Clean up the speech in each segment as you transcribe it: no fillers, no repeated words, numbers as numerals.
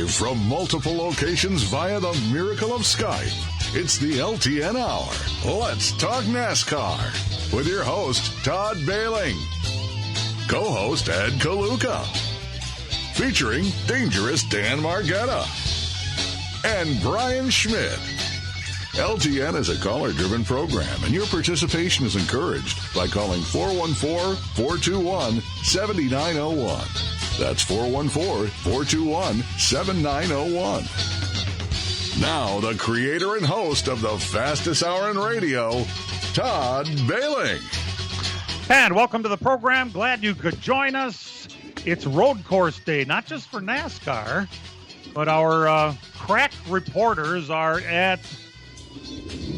Live from multiple locations via the miracle of Skype. It's the LTN Hour. Let's talk NASCAR with your host, Todd Bailing. Co-host, Ed Kaluka. Featuring Dangerous Dan Margetta. And Brian Schmidt. LTN is a caller-driven program, and your participation is encouraged by calling 414-421-7901. That's 414-421-7901. Now, the creator and host of the fastest hour in radio, Todd Bailing. And welcome to the program. Glad you could join us. It's road course day, not just for NASCAR, but our crack reporters are at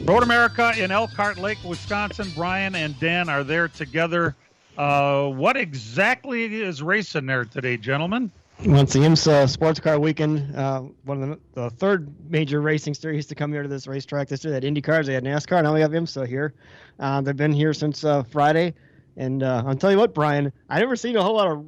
Road America in Elkhart Lake, Wisconsin. Brian and Dan are there together. What exactly is racing there today, gentlemen? Well, it's the IMSA Sports Car Weekend, one of the third major racing series to come here to this racetrack. This year they had Indy cars, they had NASCAR, now we have IMSA here. They've been here since Friday. And I'll tell you what, Brian, I've never seen a whole lot of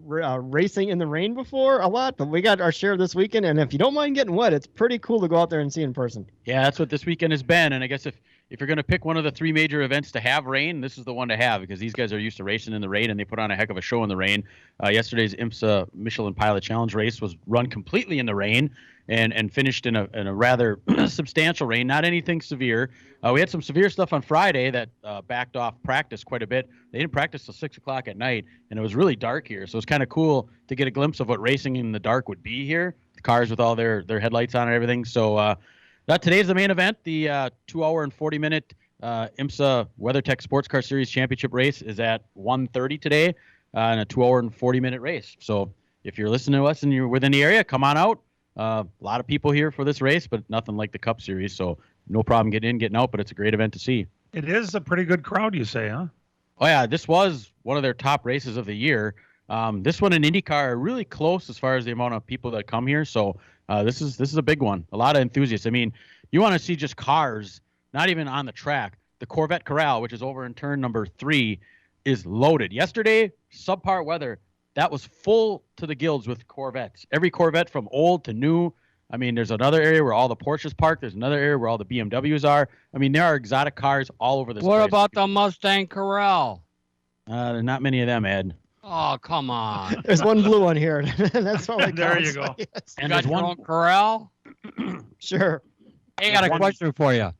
racing in the rain before, but we got our share this weekend. And if you don't mind getting wet, it's pretty cool to go out there and see in person. Yeah, that's what this weekend has been. And I guess if you're going to pick one of the three major events to have rain, this is the one to have because these guys are used to racing in the rain, and they put on a heck of a show in the rain. Yesterday's IMSA Michelin Pilot Challenge race was run completely in the rain and finished in a rather substantial rain, not anything severe. We had some severe stuff on Friday that backed off practice quite a bit. They didn't practice till 6 o'clock at night, and it was really dark here. So it's kind of cool to get a glimpse of what racing in the dark would be here. The cars with all their headlights on and everything. So today's the main event. The 2-hour and 40-minute IMSA WeatherTech Sports Car Series Championship race is at 1:30 today in a 2-hour and 40-minute race. So if you're listening to us and you're within the area, come on out. A lot of people here for this race, but nothing like the Cup Series, so no problem getting in, getting out, but it's a great event to see. It is a pretty good crowd, you say, huh? Oh, yeah, this was one of their top races of the year. This one in IndyCar are really close as far as the amount of people that come here, so this is a big one. A lot of enthusiasts. I mean, you want to see just cars, not even on the track. The Corvette Corral, which is over in turn number 3, is loaded. Yesterday, subpar weather. That was full to the gills with Corvettes. Every Corvette from old to new. I mean, there's another area where all the Porsches park. There's another area where all the BMWs are. I mean, there are exotic cars all over this place. What about the Mustang Corral? There are not many of them, Ed. Oh, come on. There's one blue one here. That's all it There counts. you go. Yes. And there's one Corral? Sure. Hey, I got a question for you.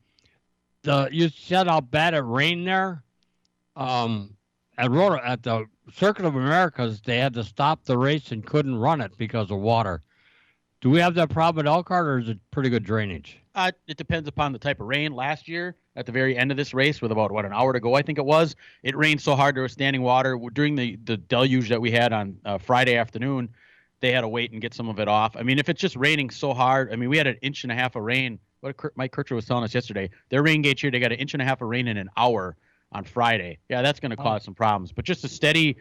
You said how bad it rained there. At the Circuit of Americas, they had to stop the race and couldn't run it because of water. Do we have that problem at Elkhart, or is it pretty good drainage? It depends upon the type of rain. Last year, at the very end of this race, with about, an hour to go, I think it was, it rained so hard there was standing water. During the deluge that we had on Friday afternoon, they had to wait and get some of it off. I mean, if it's just raining so hard, I mean, we had an inch and a half of rain. What Mike Kircher was telling us yesterday, their rain gauge here, they got an inch and a half of rain in an hour on Friday. Yeah, that's going to cause some problems. But just a steady,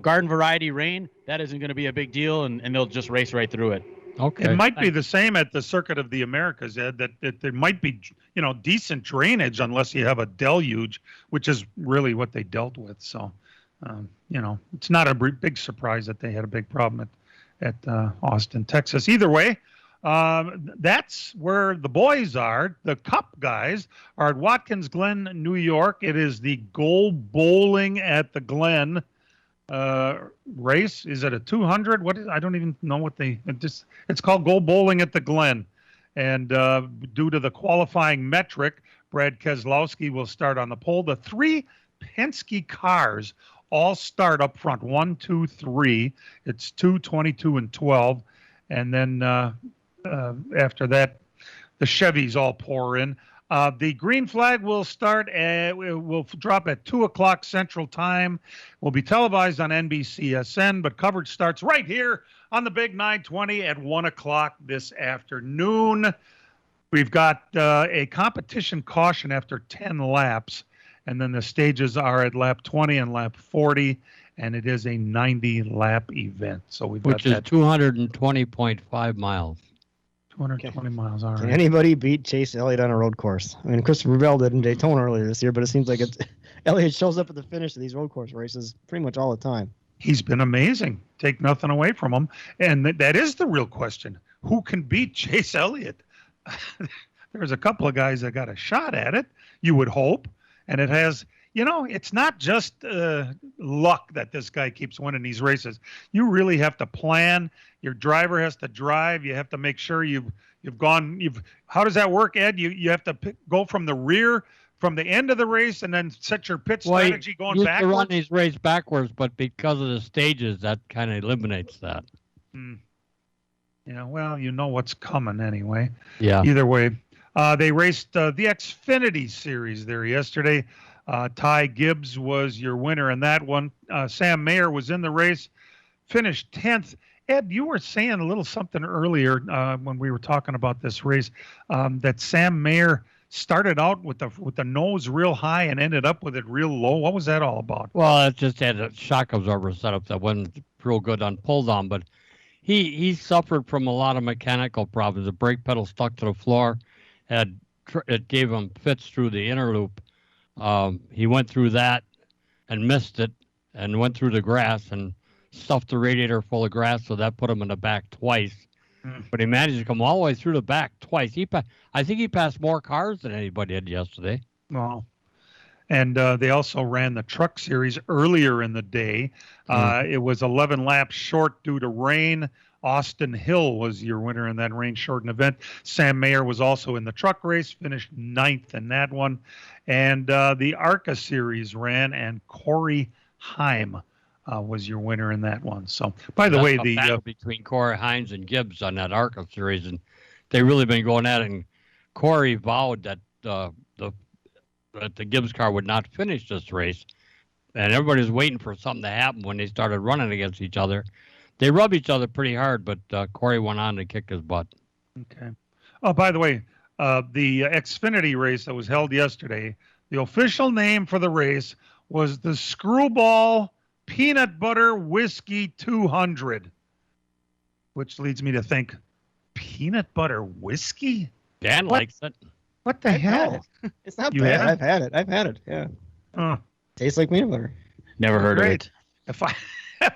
garden variety rain, that isn't going to be a big deal, and they'll just race right through it. Okay. It might be the same at the Circuit of the Americas, Ed, that there might be, decent drainage unless you have a deluge, which is really what they dealt with. So, it's not a big surprise that they had a big problem at Austin, Texas. Either way, that's where the boys are. The Cup guys are at Watkins Glen, New York. It is the Goal Bowling at the Glen race. Is it a 200? What is? I don't even know what it's called. Goal Bowling at the Glen. And due to the qualifying metric, Brad Keselowski will start on the pole. The 3 Penske cars all start up front. 1, 2, 3. It's 2, 22, and 12. And then after that, the Chevys all pour in. The green flag will will drop at 2 o'clock Central Time. Will be televised on NBCSN, but coverage starts right here on the Big 920 at 1 o'clock this afternoon. We've got a competition caution after 10 laps, and then the stages are at lap 20 and lap 40, and it is a 90-lap event. So we've got which is 220.5 miles. 220 miles. All Can right. anybody beat Chase Elliott on a road course? I mean, Christopher Bell did in Daytona earlier this year, but it seems like Elliott shows up at the finish of these road course races pretty much all the time. He's been amazing. Take nothing away from him. And that is the real question. who can beat Chase Elliott. There's a couple of guys that got a shot at it, you would hope. And it has, it's not just luck that this guy keeps winning these races. You really have to plan. Your driver has to drive. You have to make sure how does that work, Ed? You have to go from the rear, from the end of the race, and then set your pit strategy going backwards. You run these races backwards, but because of the stages, that kind of eliminates that. Yeah, well, you know what's coming anyway. Yeah. Either way. They raced the Xfinity Series there yesterday. Ty Gibbs was your winner in that one. Sam Mayer was in the race, finished 10th. Ed, you were saying a little something earlier when we were talking about this race, that Sam Mayer started out with the nose real high and ended up with it real low. What was that all about? Well, it just had a shock absorber setup that wasn't real good on pull down, but he suffered from a lot of mechanical problems. The brake pedal stuck to the floor. It gave him fits through the inner loop. He went through that and missed it and went through the grass and stuffed the radiator full of grass, so that put him in the back twice. But he managed to come all the way through the back twice. I think he passed more cars than anybody did yesterday. Wow. And they also ran the Truck Series earlier in the day. It was 11 laps short due to rain. Austin Hill was your winner in that rain-shortened event. Sam Mayer was also in the truck race, finished 9th in that one. And the ARCA Series ran, and Corey Heim was your winner in that one. So, by the way, the battle between Corey Hines and Gibbs on that ARCA Series, and they really been going at it. And Corey vowed that the Gibbs car would not finish this race, and everybody was waiting for something to happen when they started running against each other. They rub each other pretty hard, but Corey went on to kick his butt. Okay. Oh, by the way, the Xfinity race that was held yesterday, the official name for the race was the Screwball Peanut Butter Whiskey 200, which leads me to think, peanut butter whiskey? Dan likes it. What the hell? It's not bad. I've had it. Yeah. Tastes like peanut butter. Never heard of it. If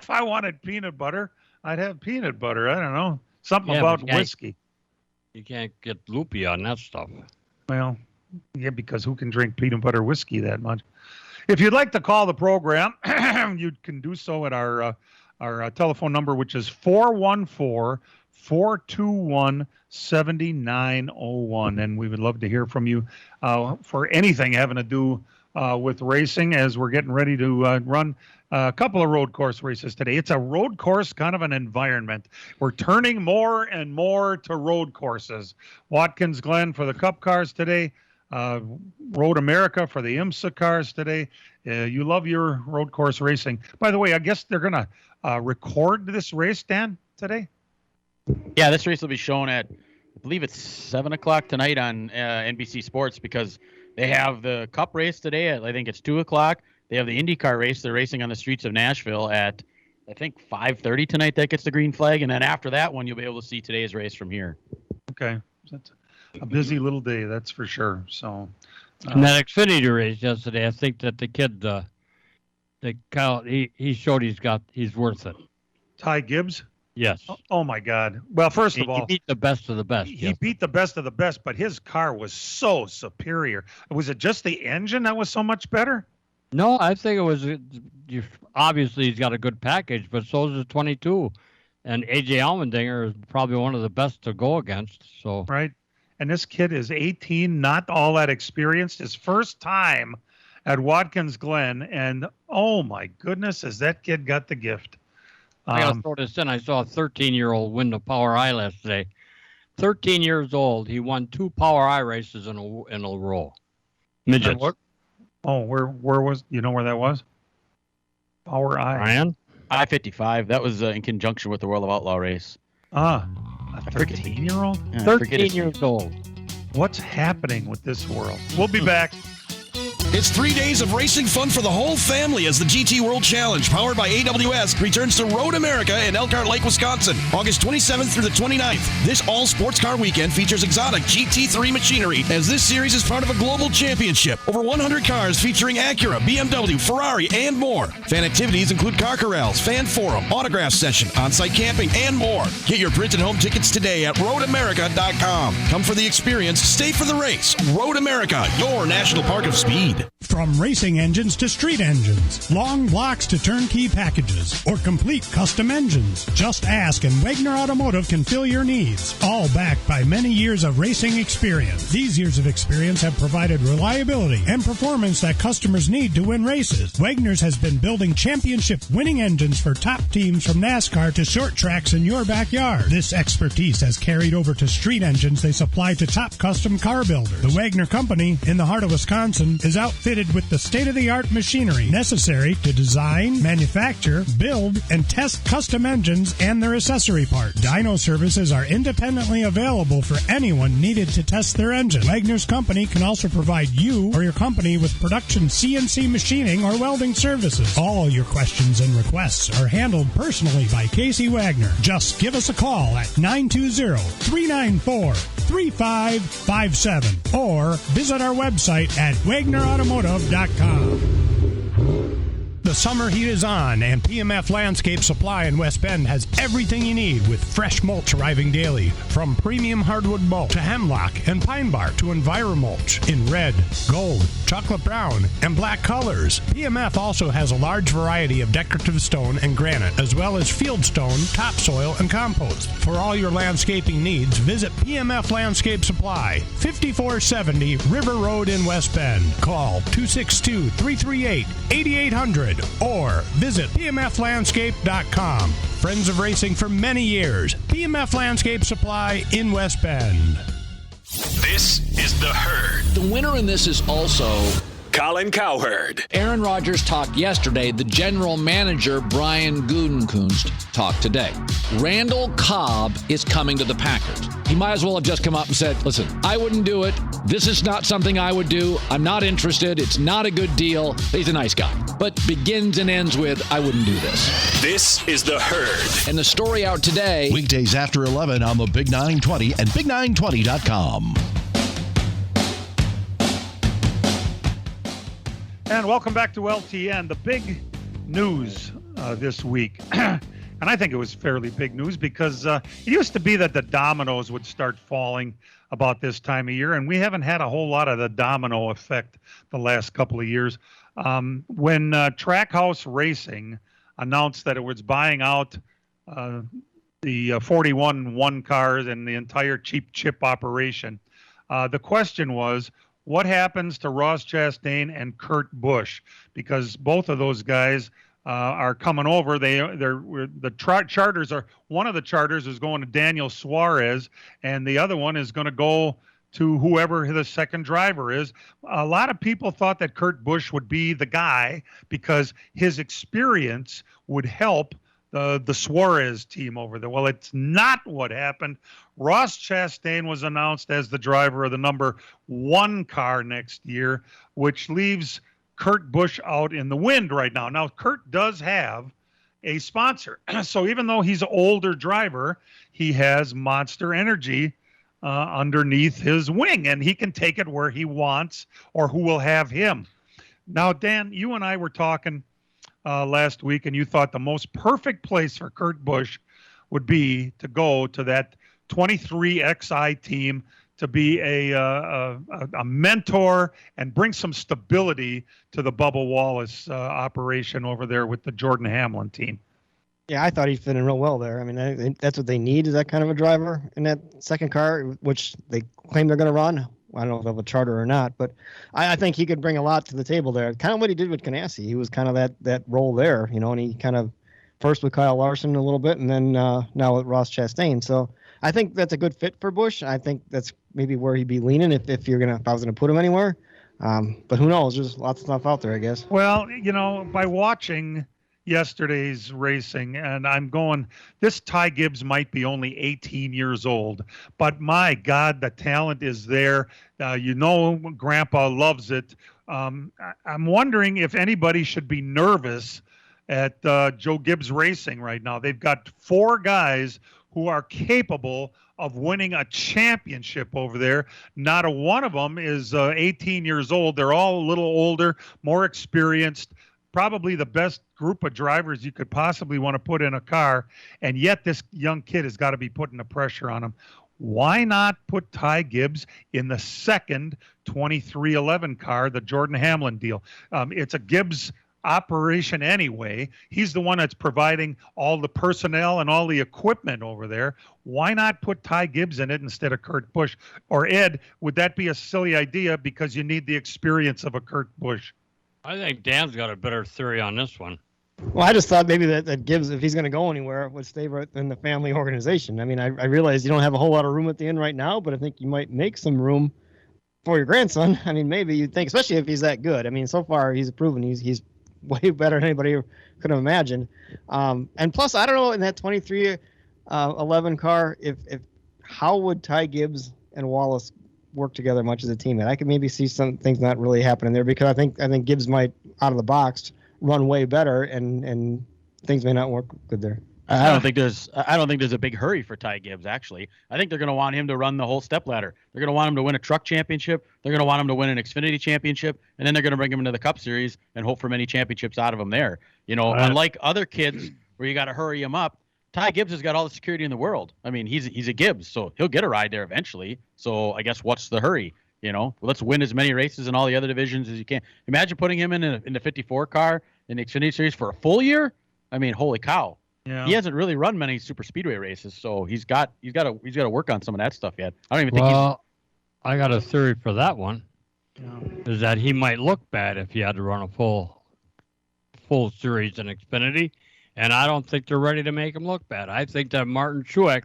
I wanted peanut butter, I'd have peanut butter. I don't know. Something about whiskey. You can't get loopy on that stuff. Well, yeah, because who can drink peanut butter whiskey that much? If you'd like to call the program, you can do so at our telephone number, which is 414-421-7901. And we would love to hear from you for anything having to do with racing, as we're getting ready to run a couple of road course races today. It's a road course kind of an environment. We're turning more and more to road courses. Watkins Glen for the Cup cars today. Road America for the IMSA cars today. You love your road course racing. By the way, I guess they're going to record this race, Dan, today? Yeah, this race will be shown at, I believe it's 7 o'clock tonight on NBC Sports, because they have the Cup race today at, I think it's 2 o'clock. They have the IndyCar race. They're racing on the streets of Nashville at, I think, 5:30 tonight. That gets the green flag. And then after that one, you'll be able to see today's race from here. Okay. That's a busy little day, that's for sure. So, and that Xfinity race yesterday, I think that the kid, he showed he's worth it. Ty Gibbs? Yes. Oh my God. Well, first of all, he beat the best of the best. He beat the best of the best, but his car was so superior. Was it just the engine that was so much better? No, I think it was. Obviously, he's got a good package, but so is the 22. And AJ Allmendinger is probably one of the best to go against. So right. And this kid is 18, not all that experienced. His first time at Watkins Glen, and oh my goodness, has that kid got the gift. I got to throw this in. I saw a 13-year-old win the Power I last today. 13 years old. He won 2 Power I races in a row. Midgets. Where was, you know where that was? Power I. Ryan? I-55. That was in conjunction with the World of Outlaw race. A 13-year-old? Yeah, 13 years old. What's happening with this world? We'll be back. It's 3 days of racing fun for the whole family as the GT World Challenge, powered by AWS, returns to Road America in Elkhart Lake, Wisconsin, August 27th through the 29th. This all-sports car weekend features exotic GT3 machinery, as this series is part of a global championship. Over 100 cars featuring Acura, BMW, Ferrari, and more. Fan activities include car corrals, fan forum, autograph session, on-site camping, and more. Get your printed home tickets today at roadamerica.com. Come for the experience, stay for the race. Road America, your national park of speed. From racing engines to street engines, long blocks to turnkey packages, or complete custom engines, just ask and Wagner Automotive can fill your needs. All backed by many years of racing experience. These years of experience have provided reliability and performance that customers need to win races. Wagner's has been building championship winning engines for top teams from NASCAR to short tracks in your backyard. This expertise has carried over to street engines they supply to top custom car builders. The Wagner Company, in the heart of Wisconsin, is outfitted with the state-of-the-art machinery necessary to design, manufacture, build, and test custom engines and their accessory parts. Dyno services are independently available for anyone needed to test their engine. Wagner's Company can also provide you or your company with production CNC machining or welding services. All your questions and requests are handled personally by Casey Wagner. Just give us a call at 920-394-3557 or visit our website at wagnerautomotive.com. The summer heat is on, and PMF Landscape Supply in West Bend has everything you need with fresh mulch arriving daily. From premium hardwood mulch to hemlock and pine bark to EnviroMulch in red, gold, chocolate brown, and black colors. PMF also has a large variety of decorative stone and granite, as well as field stone, topsoil, and compost. For all your landscaping needs, visit PMF Landscape Supply, 5470 River Road in West Bend. Call 262-338-8800 or visit pmflandscape.com. Friends of racing for many years. PMF Landscape Supply in West Bend. This is The Herd. The winner in this is also Colin Cowherd. Aaron Rodgers talked yesterday. The general manager, Brian Gutekunst, talked today. Randall Cobb is coming to the Packers. He might as well have just come up and said, listen, I wouldn't do it. This is not something I would do. I'm not interested. It's not a good deal. He's a nice guy. But begins and ends with, I wouldn't do this. This is The Herd. And the story out today. Weekdays after 11 on the Big 920 and Big920.com. And welcome back to LTN. The big news this week, and I think it was fairly big news because it used to be that the dominoes would start falling about this time of year, and we haven't had a whole lot of the domino effect the last couple of years. When Trackhouse Racing announced that it was buying out the 41-1 cars and the entire cheap chip operation, the question was, what happens to Ross Chastain and Kurt Busch? Because both of those guys are coming over. Charters are, one of the charters is going to Daniel Suarez, and the other one is going to go to whoever the second driver is. A lot of people thought that Kurt Busch would be the guy because his experience would help the Suarez team over there. Well, it's not what happened. Ross Chastain was announced as the driver of the number 1 car next year, which leaves Kurt Busch out in the wind right now. Now, Kurt does have a sponsor. So even though he's an older driver, he has Monster Energy underneath his wing, and he can take it where he wants or who will have him. Now, Dan, you and I were talking last week, and you thought the most perfect place for Kurt Busch would be to go to that 23XI team to be a mentor and bring some stability to the Bubba Wallace operation over there with the Jordan Hamlin team. Yeah, I thought he'd fit in real well there. I mean, that's what they need, is that kind of a driver in that second car, which they claim they're going to run. I don't know if they have a charter or not, but I think he could bring a lot to the table there. Kind of what he did with Ganassi. He was kind of that role there, and he kind of first with Kyle Larson a little bit, and then now with Ross Chastain. So I think that's a good fit for Busch. I think that's maybe where he'd be leaning if I was going to put him anywhere. But who knows? There's lots of stuff out there, I guess. Well, by watching yesterday's racing, and I'm going, this Ty Gibbs might be only 18 years old, but my God, the talent is there. Grandpa loves it. I'm wondering if anybody should be nervous at Joe Gibbs Racing right now. They've got 4 guys who are capable of winning a championship over there. Not a one of them is 18 years old. They're all a little older, more experienced, probably the best group of drivers you could possibly want to put in a car. And yet this young kid has got to be putting the pressure on him. Why not put Ty Gibbs in the second 2311 car, the Jordan Hamlin deal? It's a Gibbs operation anyway. He's the one that's providing all the personnel and all the equipment over there. Why not put Ty Gibbs in it instead of Kurt Busch? Or Ed, would that be a silly idea because you need the experience of a Kurt Busch? I think Dan's got a better theory on this one. Well, I just thought maybe that Gibbs, if he's going to go anywhere, would stay right in the family organization. I mean, I realize you don't have a whole lot of room at the end right now, but I think you might make some room for your grandson. I mean, maybe you'd think, especially if he's that good. I mean, so far he's proven he's way better than anybody could have imagined. And plus, I don't know, in that 2311 car, if how would Ty Gibbs and Wallace work together much as a team? And I could maybe see some things not really happening there, because I think Gibbs might, out of the box, run way better, and things may not work good there. I don't think there's a big hurry for Ty Gibbs, actually. I think they're going to want him to run the whole stepladder. They're going to want him to win a truck championship. They're going to want him to win an Xfinity championship, and then they're going to bring him into the Cup Series and hope for many championships out of him there. You know, unlike other kids where you got to hurry him up, Ty Gibbs has got all the security in the world. I mean, he's a Gibbs, so he'll get a ride there eventually. So I guess what's the hurry? You know, let's win as many races in all the other divisions as you can. Imagine putting him in the 54 car in the Xfinity Series for a full year. I mean, holy cow! Yeah. He hasn't really run many super speedway races, so he's got to work on some of that stuff yet. I don't even think. Well, I got a theory for that one. Yeah. Is that he might look bad if he had to run a full series in Xfinity, and I don't think they're ready to make him look bad. I think that Martin Truex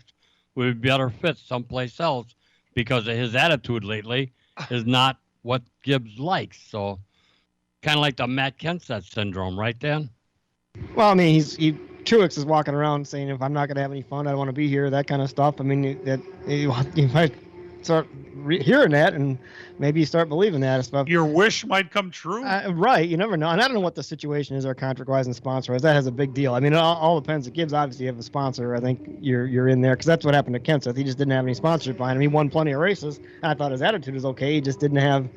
would be better fit someplace else because of his attitude lately is not what Gibbs likes. So, kind of like the Matt Kenseth syndrome, right, Dan? Well, I mean, Truex is walking around saying, if I'm not going to have any fun, I don't want to be here, that kind of stuff. I mean, you might start hearing that, and maybe you start believing that stuff. Your wish might come true. Right. You never know. And I don't know what the situation is, or contract-wise and sponsor-wise. That has a big deal. I mean, it all depends. It Gibbs obviously have a sponsor. I think you're in there, because that's what happened to Kenseth. He just didn't have any sponsorship behind him. He won plenty of races, and I thought his attitude was okay. He just didn't have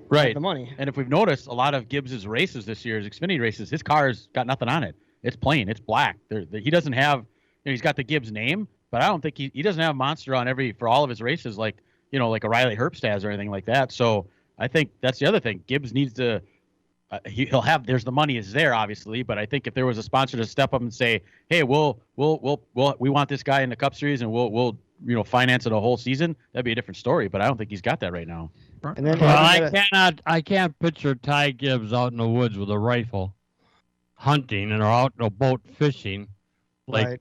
the money. And if we've noticed, a lot of Gibbs's races this year, his Xfinity races, his car's got nothing on it. It's plain. It's black. He doesn't have, he's got the Gibbs name, but I don't think he doesn't have Monster on for all of his races, like a Riley Herbst has or anything like that. So I think that's the other thing. Gibbs needs to, he'll have, there's the money is there, obviously, but I think if there was a sponsor to step up and say, hey, we want this guy in the Cup Series and we'll finance it a whole season, that'd be a different story. But I don't think he's got that right now. And then I can't picture Ty Gibbs out in the woods with a rifle hunting or out in a boat fishing, right.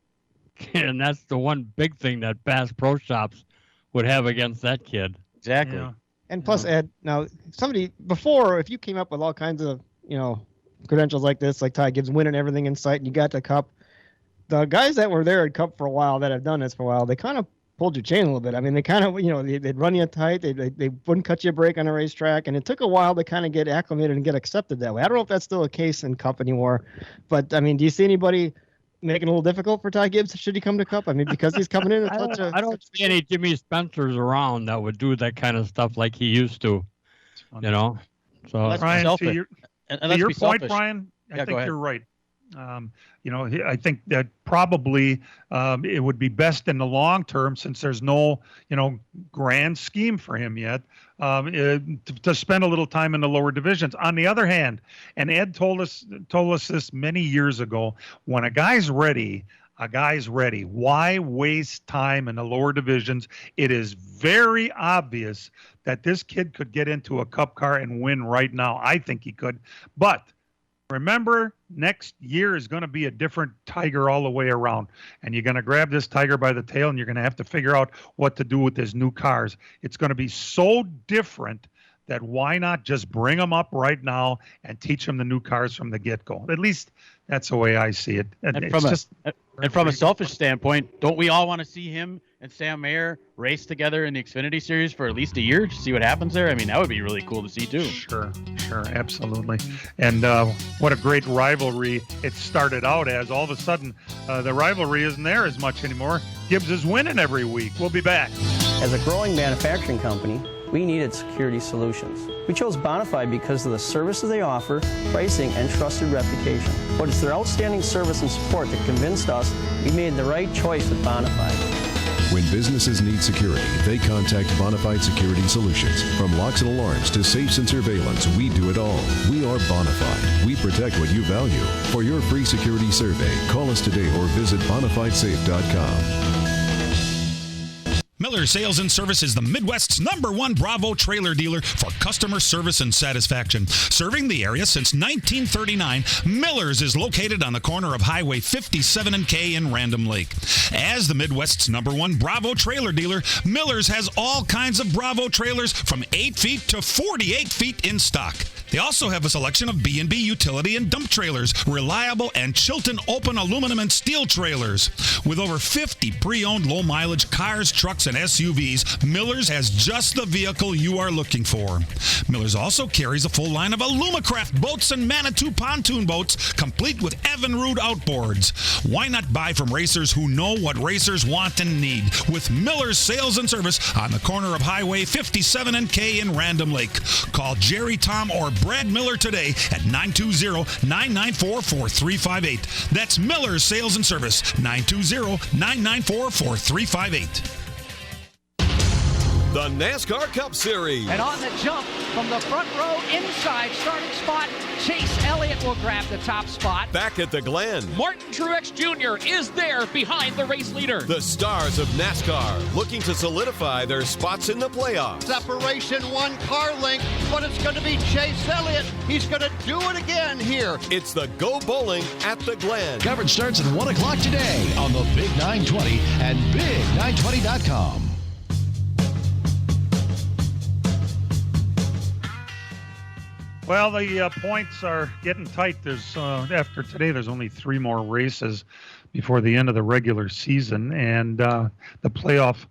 And that's the one big thing that Bass Pro Shops would have against that kid. Exactly. Yeah. And plus, Ed, now somebody before, if you came up with all kinds of credentials like this, like Ty Gibbs winning everything in sight, and you got the Cup, the guys that were there at Cup for a while, that have done this for a while, they kind of pulled your chain a little bit. I mean, they kind of, they'd run you tight. They wouldn't cut you a break on a racetrack. And it took a while to kind of get acclimated and get accepted that way. I don't know if that's still a case in Cup anymore. But, I mean, do you see anybody making it a little difficult for Ty Gibbs should he come to Cup? I mean, because he's coming in. I don't see any Jimmy Spencers around that would do that kind of stuff like he used to, So, Brian, to your point, Brian, I think you're right. I think that probably it would be best in the long term, since there's no, grand scheme for him yet, to spend a little time in the lower divisions. On the other hand, and Ed told us this many years ago, when a guy's ready. Why waste time in the lower divisions? It is very obvious that this kid could get into a Cup car and win right now. I think he could, but remember, next year is going to be a different Tiger all the way around. And you're going to grab this Tiger by the tail, and you're going to have to figure out what to do with his new cars. It's going to be so different that why not just bring them up right now and teach them the new cars from the get-go? At least that's the way I see it. And from a selfish standpoint, don't we all want to see him and Sam Mayer race together in the Xfinity Series for at least a year to see what happens there? I mean, that would be really cool to see too. Sure, absolutely. And what a great rivalry it started out as. All of a sudden, the rivalry isn't there as much anymore. Gibbs is winning every week. We'll be back. As a growing manufacturing company, we needed security solutions. We chose Bonafide because of the services they offer, pricing, and trusted reputation. But it's their outstanding service and support that convinced us we made the right choice with Bonafide. When businesses need security, they contact Bonafide Security Solutions. From locks and alarms to safes and surveillance, we do it all. We are Bonafide. We protect what you value. For your free security survey, call us today or visit bonafidesafe.com. Miller Sales and Service is the Midwest's #1 Bravo trailer dealer for customer service and satisfaction. Serving the area since 1939, Miller's is located on the corner of Highway 57 and K in Random Lake. As the Midwest's #1 Bravo trailer dealer, Miller's has all kinds of Bravo trailers from 8 feet to 48 feet in stock. They also have a selection of B&B utility and dump trailers, reliable and Chilton open aluminum and steel trailers. With over 50 pre-owned low-mileage cars, trucks, and SUVs, Miller's has just the vehicle you are looking for. Miller's also carries a full line of Alumacraft boats and Manitou pontoon boats, complete with Evinrude outboards. Why not buy from racers who know what racers want and need? With Miller's Sales and Service on the corner of Highway 57 and K in Random Lake. Call Jerry, Tom, or Brad Miller today at 920-994-4358. That's Miller's Sales and Service, 920-994-4358. The NASCAR Cup Series. And on the jump from the front row inside starting spot, Chase Elliott will grab the top spot. Back at the Glen, Martin Truex Jr. is there behind the race leader. The stars of NASCAR looking to solidify their spots in the playoffs. Separation 1 car length, but it's going to be Chase Elliott. He's going to do it again here. It's the Go Bowling at the Glen. Coverage starts at 1 o'clock today on the Big 920 and Big920.com. Well, the points are getting tight. There's after today, there's only 3 more races before the end of the regular season, and the playoff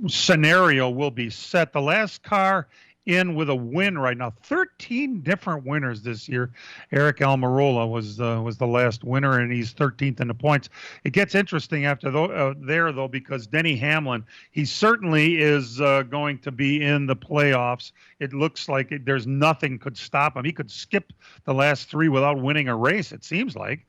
scenario will be set. The last car in with a win right now. 13 different winners this year. Eric Almirola was the last winner, and he's 13th in the points. It gets interesting after there, though, because Denny Hamlin, he certainly is going to be in the playoffs. It looks like there's nothing could stop him. He could skip the last 3 without winning a race, it seems like.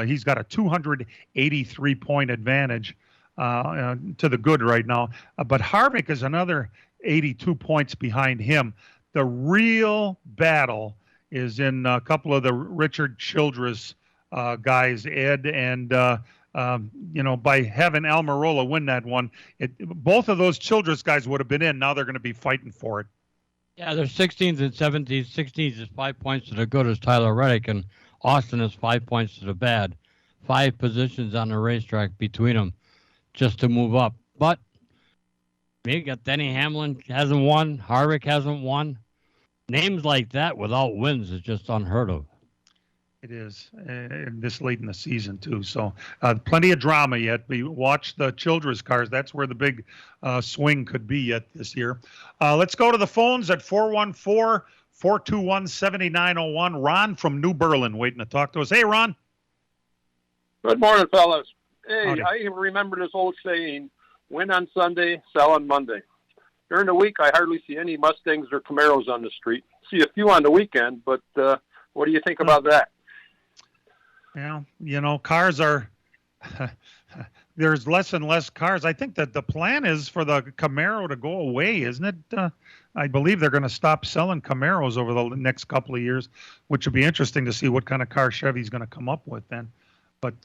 He's got a 283-point advantage to the good right now. But Harvick is another 82 points behind him. The real battle is in a couple of the Richard Childress guys, Ed, and by having Almirola win that one, both of those Childress guys would have been in. Now they're going to be fighting for it. Yeah, they're 16th and 17th. 16th is 5 points to the good as Tyler Reddick, and Austin is 5 points to the bad. 5 positions on the racetrack between them just to move up. But you got Denny Hamlin hasn't won. Harvick hasn't won. Names like that without wins is just unheard of. It is, this late in the season, too. So plenty of drama yet. We watch the Childress cars. That's where the big swing could be yet this year. Let's go to the phones at 414-421-7901. Ron from New Berlin waiting to talk to us. Hey, Ron. Good morning, fellas. Hey, Howdy. I remember this old saying, win on Sunday, sell on Monday. During the week, I hardly see any Mustangs or Camaros on the street. See a few on the weekend, but what do you think about that? Yeah, cars are there's less and less cars. I think that the plan is for the Camaro to go away, isn't it? I believe they're going to stop selling Camaros over the next couple of years, which would be interesting to see what kind of car Chevy's going to come up with then. But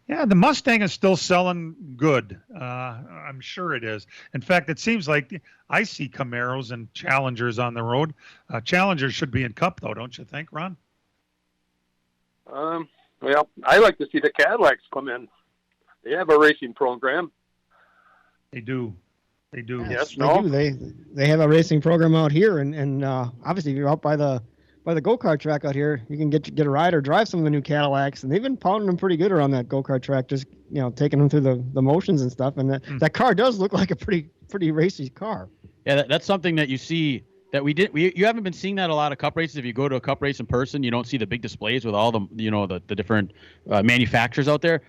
yeah, the Mustang is still selling good. I'm sure it is. In fact, it seems like I see Camaros and Challengers on the road. Challengers should be in Cup, though, don't you think, Ron? Well, I like to see the Cadillacs come in. They have a racing program. They do. They do. Yes, They do. They have a racing program out here, and obviously if you're out by the by the go-kart track out here, you can get a ride or drive some of the new Cadillacs, and they've been pounding them pretty good around that go-kart track, just taking them through the motions and stuff. And that car does look like a pretty racy car. Yeah, that's something that you see that you haven't been seeing that a lot of cup races. If you go to a cup race in person, you don't see the big displays with all the different manufacturers out there.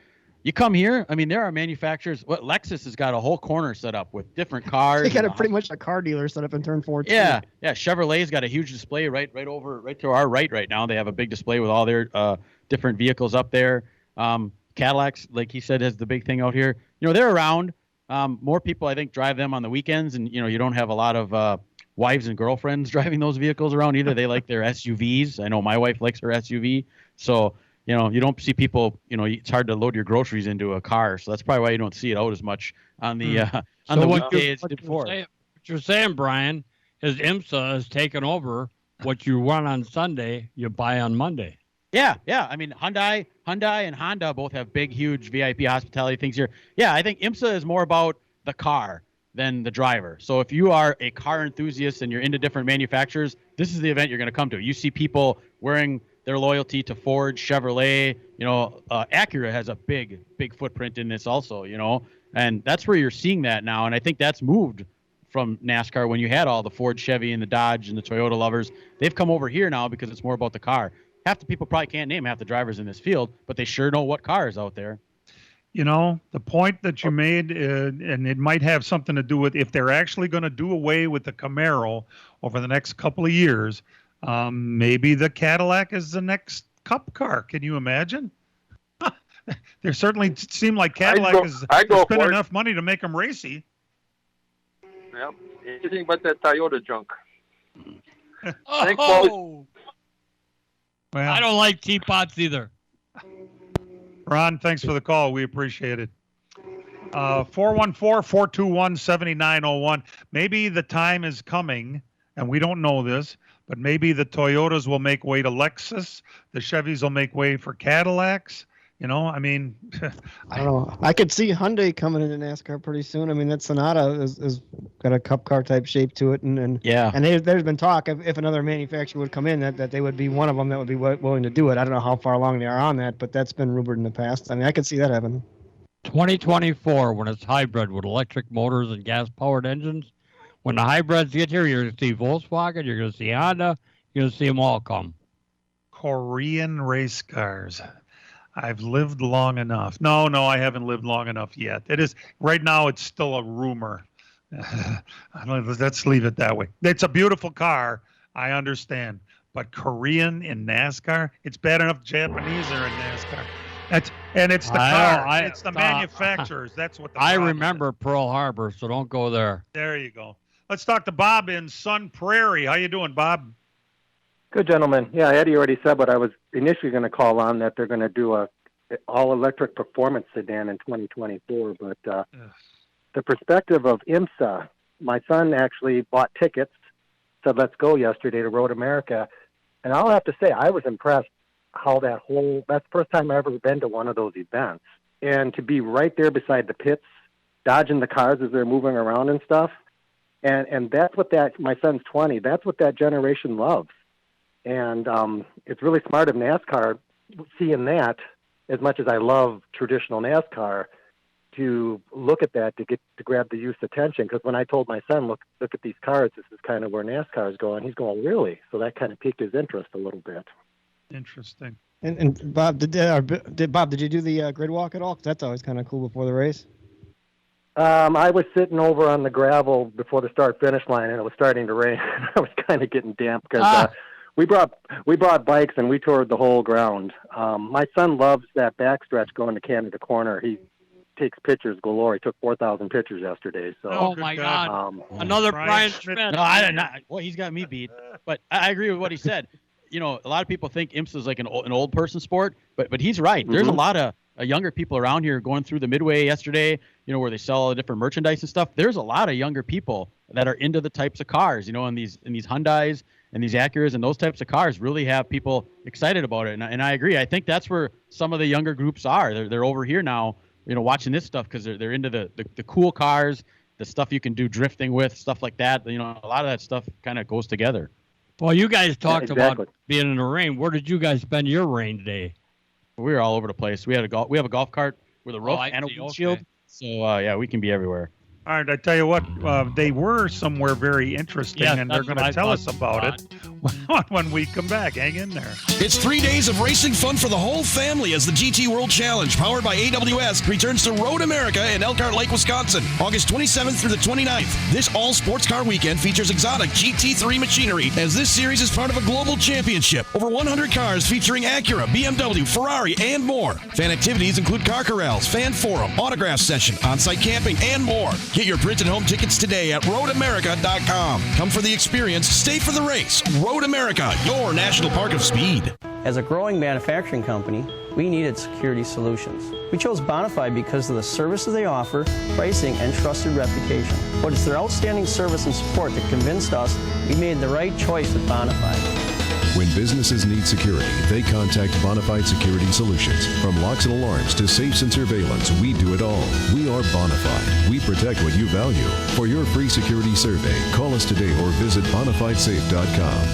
You come here, I mean, there are manufacturers. Lexus has got a whole corner set up with different cars. They got pretty much a car dealer set up in turn 4. Yeah. Chevrolet's got a huge display right to our right now. They have a big display with all their different vehicles up there. Cadillacs, like he said, has the big thing out here. They're around. More people, I think, drive them on the weekends, and you don't have a lot of wives and girlfriends driving those vehicles around either. They like their SUVs. I know my wife likes her SUV, so. You don't see people, it's hard to load your groceries into a car. So that's probably why you don't see it out as much on the weekdays. What you're saying, Brian, is IMSA has taken over what you run on Sunday, you buy on Monday. Yeah. I mean, Hyundai and Honda both have big, huge VIP hospitality things here. Yeah, I think IMSA is more about the car than the driver. So if you are a car enthusiast and you're into different manufacturers, this is the event you're going to come to. You see people wearing their loyalty to Ford, Chevrolet, Acura has a big footprint in this also, and that's where you're seeing that now. And I think that's moved from NASCAR when you had all the Ford, Chevy, and the Dodge and the Toyota lovers. They've come over here now because it's more about the car. Half the people probably can't name half the drivers in this field, but they sure know what car is out there. The point that you made, and it might have something to do with if they're actually going to do away with the Camaro over the next couple of years. Maybe the Cadillac is the next Cup car. Can you imagine? There certainly seem like Cadillac has spent enough money to make them racy. Yep, anything but that Toyota junk. Well, I don't like teapots either. Ron, thanks for the call. We appreciate it. 414-421-7901. Maybe the time is coming, and we don't know this, but maybe the Toyotas will make way to Lexus. The Chevys will make way for Cadillacs. I mean, I don't know. I could see Hyundai coming into NASCAR pretty soon. I mean, that Sonata is got a cup car type shape to it, and there's been talk if another manufacturer would come in that they would be one of them that would be willing to do it. I don't know how far along they are on that, but that's been rumored in the past. I mean, I could see that happening. 2024, when it's hybrid with electric motors and gas-powered engines. When the hybrids get here, you're going to see Volkswagen, you're going to see Honda, you're going to see them all come. Korean race cars. I've lived long enough. No, I haven't lived long enough yet. It is right now. It's still a rumor. Let's leave it that way. It's a beautiful car. I understand, but Korean in NASCAR, it's bad enough Japanese are in NASCAR. It's the car. It's the manufacturers. That's what I remember. Pearl Harbor, so don't go there. There you go. Let's talk to Bob in Sun Prairie. How you doing, Bob? Good, gentlemen. Yeah, Eddie already said what I was initially going to call on, that they're going to do a all-electric performance sedan in 2024. But the perspective of IMSA, my son actually bought tickets, said let's go yesterday to Road America. And I'll have to say, I was impressed how that's the first time I've ever been to one of those events. And to be right there beside the pits, dodging the cars as they're moving around and stuff. And that's what my son's 20, that's what that generation loves. And it's really smart of NASCAR, seeing that, as much as I love traditional NASCAR, to look at that to grab the youth's attention. Because when I told my son, look at these cars, this is kind of where NASCAR is going, he's going, really? So that kind of piqued his interest a little bit. Interesting. And Bob, did you do the grid walk at all? 'Cause that's always kind of cool before the race. I was sitting over on the gravel before the start-finish line, and it was starting to rain. I was kind of getting damp because we brought bikes and we toured the whole ground. My son loves that backstretch going to Canada Corner. He takes pictures galore. He took 4,000 pictures yesterday. So, oh my God! Another Brian Schmidt. No, I don't know. Well, he's got me beat. But I agree with what he said. A lot of people think IMSA is like an old person sport, but he's right. Mm-hmm. There's a lot of younger people around here going through the Midway yesterday, where they sell all the different merchandise and stuff. There's a lot of younger people that are into the types of cars, and these Hyundais and these Acuras and those types of cars really have people excited about it. And I agree. I think that's where some of the younger groups are. They're over here now, watching this stuff because they're into the cool cars, the stuff you can do drifting with, stuff like that. A lot of that stuff kind of goes together. Well, you guys talked exactly. about being in the rain. Where did you guys spend your rain day? We were all over the place. We have a golf cart with a roof and a windshield. Okay. So yeah, we can be everywhere. All right, I tell you what, they were somewhere very interesting, Yes, and they're that's going what to I tell us thought. about it when we come back. Hang in there. It's 3 days of racing fun for the whole family as the GT World Challenge, powered by AWS, returns to Road America in Elkhart Lake, Wisconsin, August 27th through the 29th. This all-sports car weekend features exotic GT3 machinery, as this series is part of a global championship. Over 100 cars featuring Acura, BMW, Ferrari, and more. Fan activities include car corrals, fan forum, autograph session, on-site camping, and more. Get your printed home tickets today at roadamerica.com. Come for the experience, stay for the race. Road America, your national park of speed. As a growing manufacturing company, we needed security solutions. We chose Bonafide because of the services they offer, pricing, and trusted reputation. But it's their outstanding service and support that convinced us we made the right choice with Bonafide. When businesses need security, they contact Bonafide Security Solutions. From locks and alarms to safes and surveillance, we do it all. We are Bonafide. We protect what you value. For your free security survey, call us today or visit bonafidesafe.com.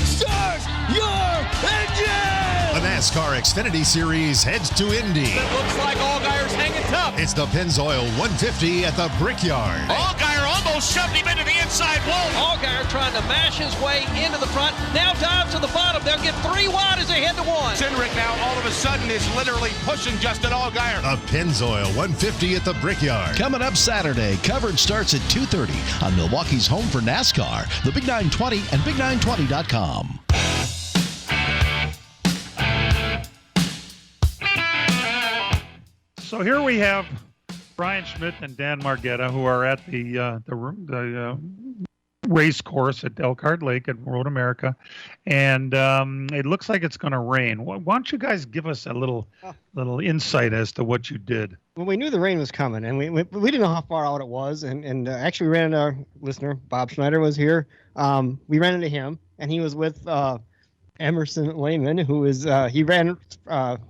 Start your engine! The NASCAR Xfinity Series heads to Indy. It looks like Allgaier's hanging tough. It's the Pennzoil 150 at the Brickyard. Allgaier almost shoved him into the inside wall. Allgaier trying to mash his way into the front. Now Dobbs to the bottom. They'll get 3 wide as they head to 1. Cindric now all of a sudden is literally pushing Justin Allgaier. A Pennzoil 150 at the Brickyard. Coming up Saturday, coverage starts at 2:30 on Milwaukee's home for NASCAR, the Big 920 and Big920.com. So here we have Brian Schmidt and Dan Margetta, who are at the race course at Elkhart Lake at Road America, and it looks like it's going to rain. Why don't you guys give us a little insight as to what you did? Well, we knew the rain was coming, and we didn't know how far out it was, and actually we ran into our listener, Bob Schneider was here. We ran into him, and he was with Emerson Lehman, who is he ran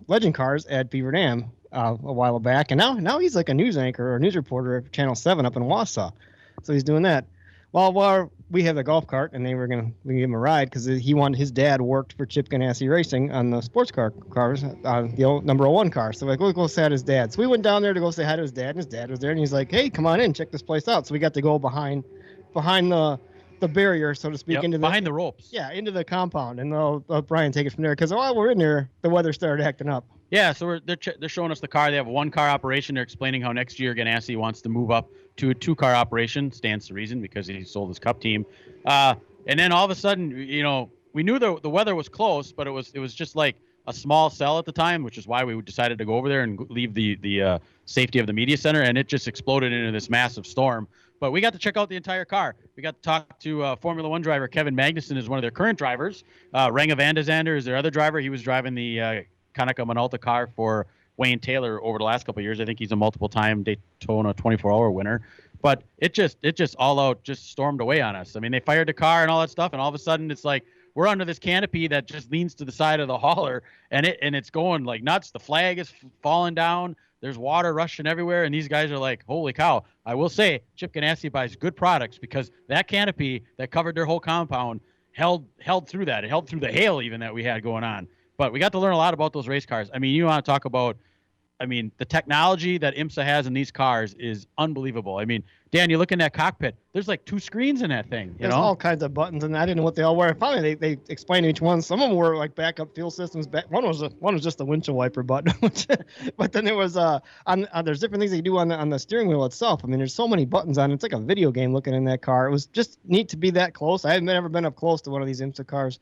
legend cars at Beaver Dam a while back, and now he's like a news anchor or a news reporter at Channel 7 up in Wausau. So he's doing that. While we have the golf cart, and we give him a ride because his dad worked for Chip Ganassi Racing on the sports cars, the old number 01 car. So we'll go say hi to his dad. So we went down there to go say hi to his dad, and his dad was there, and he's like, "Hey, come on in, check this place out." So we got to go behind the barrier, so to speak, behind the ropes. Yeah, into the compound, and they'll Brian take it from there because while we're in there, the weather started acting up. Yeah, so they're showing us the car. They have a 1-car operation. They're explaining how next year Ganassi wants to move up to a 2-car operation. Stands to reason because he sold his Cup team. And then all of a sudden, we knew the weather was close, but it was just like a small cell at the time, which is why we decided to go over there and leave the safety of the media center, and it just exploded into this massive storm. But we got to check out the entire car. We got to talk to Formula One driver Kevin Magnussen, is one of their current drivers. Ranga van de Zander is their other driver. He was driving the Konica Minolta car for Wayne Taylor over the last couple of years. I think he's a multiple-time Daytona 24-hour winner. But it just all out just stormed away on us. I mean, they fired the car and all that stuff, and all of a sudden it's like we're under this canopy that just leans to the side of the hauler, and it's going like nuts. The flag is falling down. There's water rushing everywhere, and these guys are like, holy cow. I will say Chip Ganassi buys good products because that canopy that covered their whole compound held through that. It held through the hail even that we had going on. But we got to learn a lot about those race cars. I mean, you want to talk about, the technology that IMSA has in these cars is unbelievable. I mean, Dan, you look in that cockpit, there's like 2 screens in that thing. There's all kinds of buttons, and I didn't know what they all were. Finally, they explained each one. Some of them were like backup fuel systems. One was just the windshield wiper button. But then there was there's different things they do on the steering wheel itself. I mean, there's so many buttons on it. It's like a video game looking in that car. It was just neat to be that close. I haven't ever been up close to one of these IMSA cars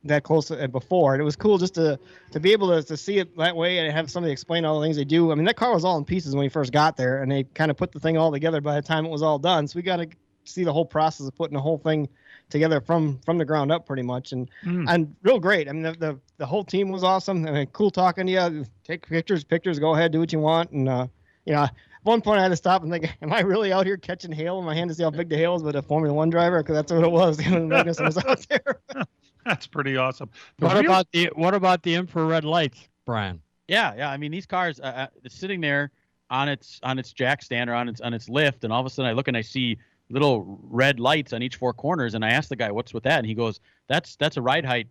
that close before, and it was cool just to be able to see it that way and have somebody explain all the things they do. I mean, that car was all in pieces when we first got there, and they kind of put the thing all together by the time it was all done. So we got to see the whole process of putting the whole thing together from the ground up, pretty much, and real great. I mean, the whole team was awesome. I mean, cool talking to you. Take pictures. Go ahead, do what you want, and at one point I had to stop and think, am I really out here catching hail in my hand to see how big the hail is with a Formula One driver? Because that's what it was. Magnussen was out there. That's pretty awesome. What about the infrared lights, Brian? Yeah. I mean, these cars sitting there on its jack stand or on its lift, and all of a sudden I look and I see little red lights on each four corners. And I asked the guy, what's with that? And he goes, that's a ride height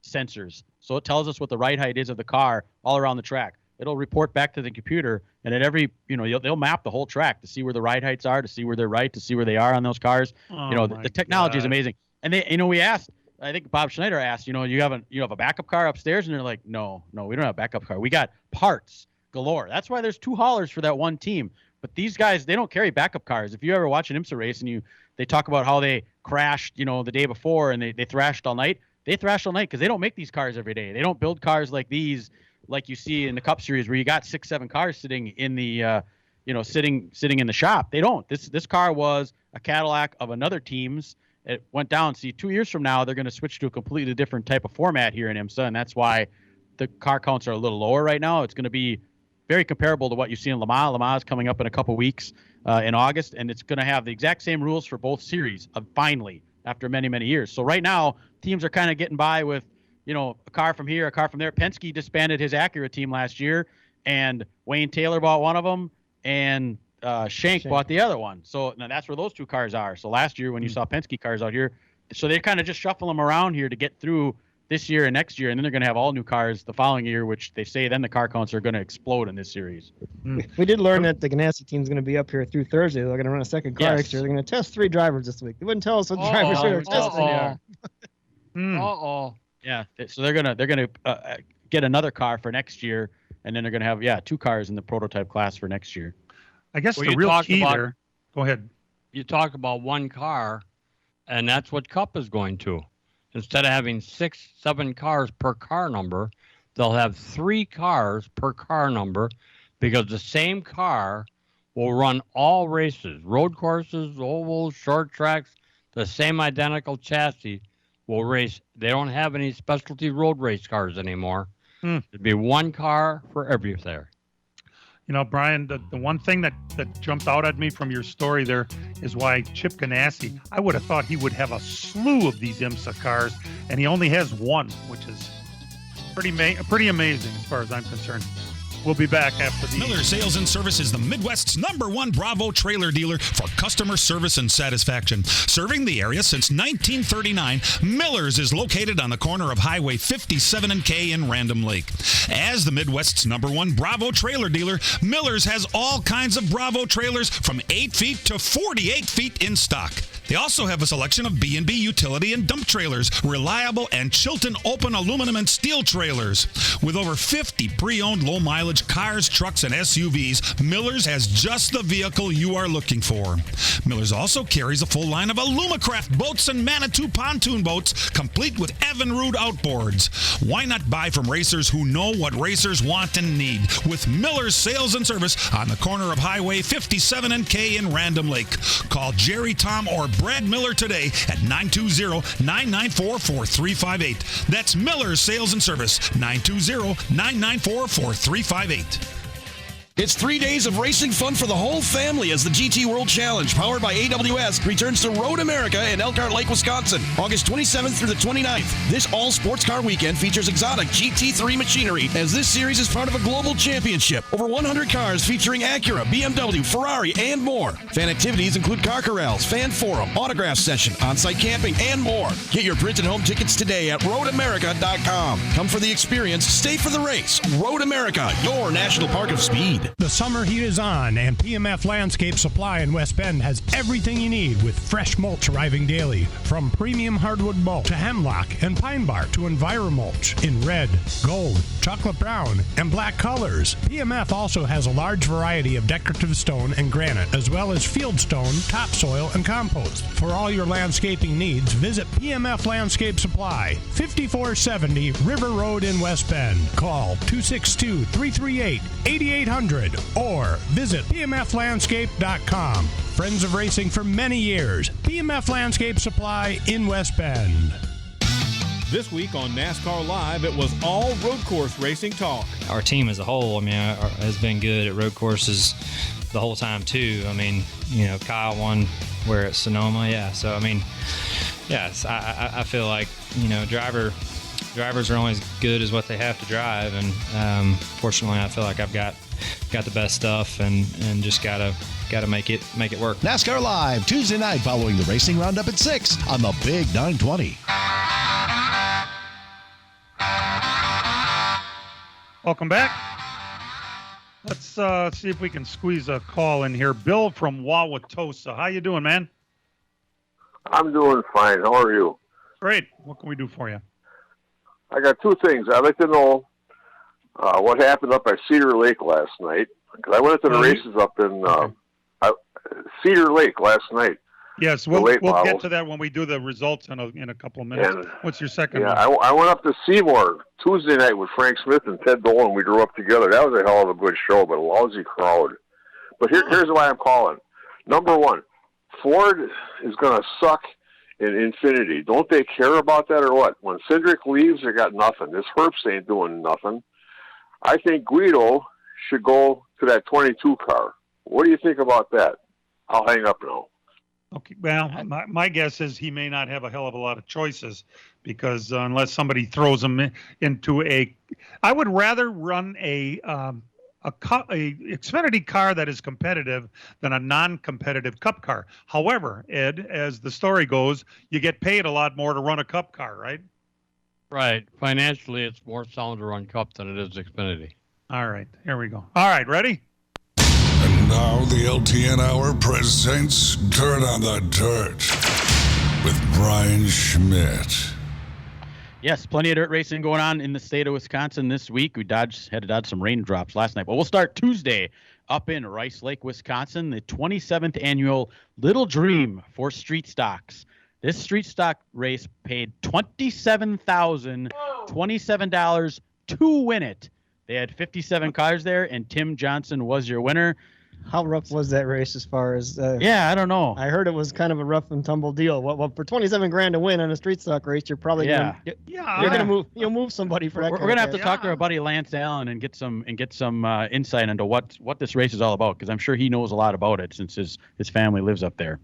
sensors. So it tells us what the ride height is of the car all around the track. It'll report back to the computer, and at every, they'll map the whole track to see where the ride heights are, to see where they're right, to see where they are on those cars. The technology is amazing. And they, we asked, I think Bob Schneider asked, you have a backup car upstairs, and they're like, no, we don't have a backup car. We got parts galore. That's why there's 2 haulers for that one team. But these guys, they don't carry backup cars. If you ever watch an IMSA race and they talk about how they crashed, the day before and they thrashed all night, they thrashed all night because they don't make these cars every day. They don't build cars like these, like you see in the Cup Series where you got 6-7 cars sitting in the, sitting in the shop. They don't. This car was a Cadillac of another team's. It went down. See, 2 years from now, they're going to switch to a completely different type of format here in IMSA, and that's why the car counts are a little lower right now. It's going to be very comparable to what you see in Le Mans. Le Mans is coming up in a couple weeks in August, and it's going to have the exact same rules for both series finally after many, many years. So right now, teams are kind of getting by with, a car from here, a car from there. Penske disbanded his Acura team last year, and Wayne Taylor bought one of them, and Shank bought the other one. So now that's where those 2 cars are. So last year when you saw Penske cars out here, so they kind of just shuffle them around here to get through this year and next year, and then they're going to have all new cars the following year, which they say then the car counts are going to explode in this series. We did learn that the Ganassi team's going to be up here through Thursday. They're going to run a second car next year. They're going to test 3 drivers this week. They wouldn't tell us what drivers they were testing. Yeah, so they're gonna get another car for next year, and then they're gonna have 2 cars in the prototype class for next year. I guess the real key there. Go ahead. You talk about 1 car, and that's what Cup is going to. Instead of having 6-7 cars per car number, they'll have 3 cars per car number, because the same car will run all races, road courses, ovals, short tracks. The same identical chassis will race. They don't have any specialty road race cars anymore. It'd be 1 car for everything. Brian, the one thing that jumped out at me from your story there is why Chip Ganassi, I would have thought he would have a slew of these IMSA cars, and he only has 1, which is pretty amazing as far as I'm concerned. We'll be back after the... Miller Sales and Service is the Midwest's #1 Bravo trailer dealer for customer service and satisfaction. Serving the area since 1939, Miller's is located on the corner of Highway 57 and K in Random Lake. As the Midwest's #1 Bravo trailer dealer, Miller's has all kinds of Bravo trailers from 8 feet to 48 feet in stock. They also have a selection of B&B utility and dump trailers, reliable and Chilton open aluminum and steel trailers. With over 50 pre-owned low-mileage cars, trucks, and SUVs, Miller's has just the vehicle you are looking for. Miller's also carries a full line of Alumacraft boats and Manitou pontoon boats, complete with Evinrude outboards. Why not buy from racers who know what racers want and need? With Miller's Sales and Service on the corner of Highway 57 and K in Random Lake. Call Jerry, Tom, or Brad Miller today at 920-994-4358. That's Miller's Sales and Service, 920-994-4358. It's 3 days of racing fun for the whole family as the GT World Challenge, powered by AWS, returns to Road America in Elkhart Lake, Wisconsin, August 27th through the 29th. This all-sports car weekend features exotic GT3 machinery, as this series is part of a global championship. Over 100 cars featuring Acura, BMW, Ferrari, and more. Fan activities include car corrals, fan forum, autograph session, on-site camping, and more. Get your printed home tickets today at roadamerica.com. Come for the experience, stay for the race. Road America, your national park of speed. The summer heat is on, and PMF Landscape Supply in West Bend has everything you need with fresh mulch arriving daily. From premium hardwood mulch to hemlock and pine bark to EnviroMulch in red, gold, chocolate brown, and black colors. PMF also has a large variety of decorative stone and granite, as well as field stone, topsoil, and compost. For all your landscaping needs, visit PMF Landscape Supply, 5470 River Road in West Bend. Call 262-338-8800 or visit pmflandscape.com. Friends of racing for many years. PMF Landscape Supply in West Bend. This week on NASCAR Live, it was all road course racing talk. Our team as a whole, has been good at road courses the whole time too. Kyle won where at Sonoma, So yes, I feel like drivers are only as good as what they have to drive, and fortunately, I feel like I've got the best stuff, and just gotta got to make it work. NASCAR Live, Tuesday night following the racing roundup at 6 on the Big 920. Welcome back. Let's see if we can squeeze a call in here. Bill from Wauwatosa. How you doing, man? I'm doing fine. How are you? Great. What can we do for you? I got two things. I'd like to know what happened up at Cedar Lake last night. Because I went to the races up in Cedar Lake last night. Yes, we'll get to that when we do the results in a couple of minutes. And, what's your second yeah, one? I went up to Seymour Tuesday night with Frank Smith and Ted Dolan. We drove up together. That was a hell of a good show, but a lousy crowd. But here's why I'm calling. Number one, Ford is going to suck in Infinity. Don't they care about that or what? When Cindric leaves, they got nothing. This Herbst ain't doing nothing. I think Guido should go to that 22 car. What do you think about that? I'll hang up now. Okay, well, my guess is he may not have a hell of a lot of choices because unless somebody throws him into I would rather run a Xfinity car that is competitive than a non-competitive Cup car. However, Ed, as the story goes, you get paid a lot more to run a Cup car, right? Right. Financially, it's more sound to run Cup than it is Xfinity. All right, here we go. All right, ready? And now the LTN Hour presents Dirt on the Dirt with Brian Schmidt. Yes, plenty of dirt racing going on in the state of Wisconsin this week. We had to dodge some raindrops last night, but we'll start Tuesday up in Rice Lake, Wisconsin, the 27th annual Little Dream for Street Stocks. This street stock race paid $27,027 to win it. They had 57 cars there, and Tim Johnson was your winner. How rough was that race as far as... yeah, I don't know. I heard it was kind of a rough and tumble deal. Well, for 27 grand to win on a street stock race, you're probably you're gonna move somebody for that. We're gonna have to talk to our buddy Lance Allen and get some insight into what this race is all about, because I'm sure he knows a lot about it since his family lives up there.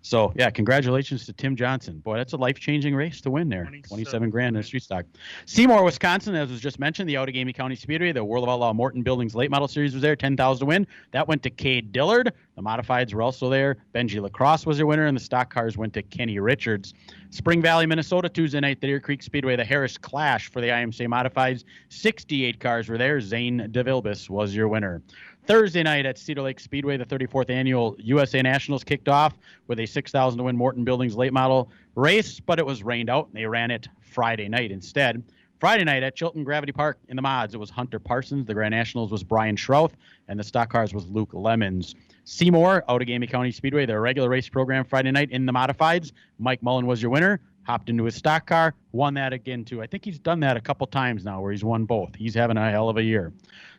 So, yeah, congratulations to Tim Johnson. Boy, that's a life-changing race to win there. 27 grand in a street stock. Seymour, Wisconsin, as was just mentioned, the Outagamie County Speedway, the World of Outlaw Morton Buildings Late Model Series was there, 10,000 to win. That went to Cade Dillard. The modifieds were also there. Benji Lacrosse was your winner, and the stock cars went to Kenny Richards. Spring Valley, Minnesota, Tuesday night, the Deer Creek Speedway, the Harris Clash for the IMCA modifieds. 68 cars were there. Zane DeVilbus was your winner. Thursday night at Cedar Lake Speedway, the 34th annual USA Nationals kicked off with a 6,000 to win Morton Buildings late model race, but it was rained out, and they ran it Friday night instead. Friday night at Chilton Gravity Park in the mods, it was Hunter Parsons. The Grand Nationals was Brian Schrouth, and the stock cars was Luke Lemons. Seymour, Outagamie County Speedway, their regular race program Friday night in the modifieds. Mike Mullen was your winner. Hopped into his stock car, won that again too. I think he's done that a couple times now where he's won both. He's having a hell of a year.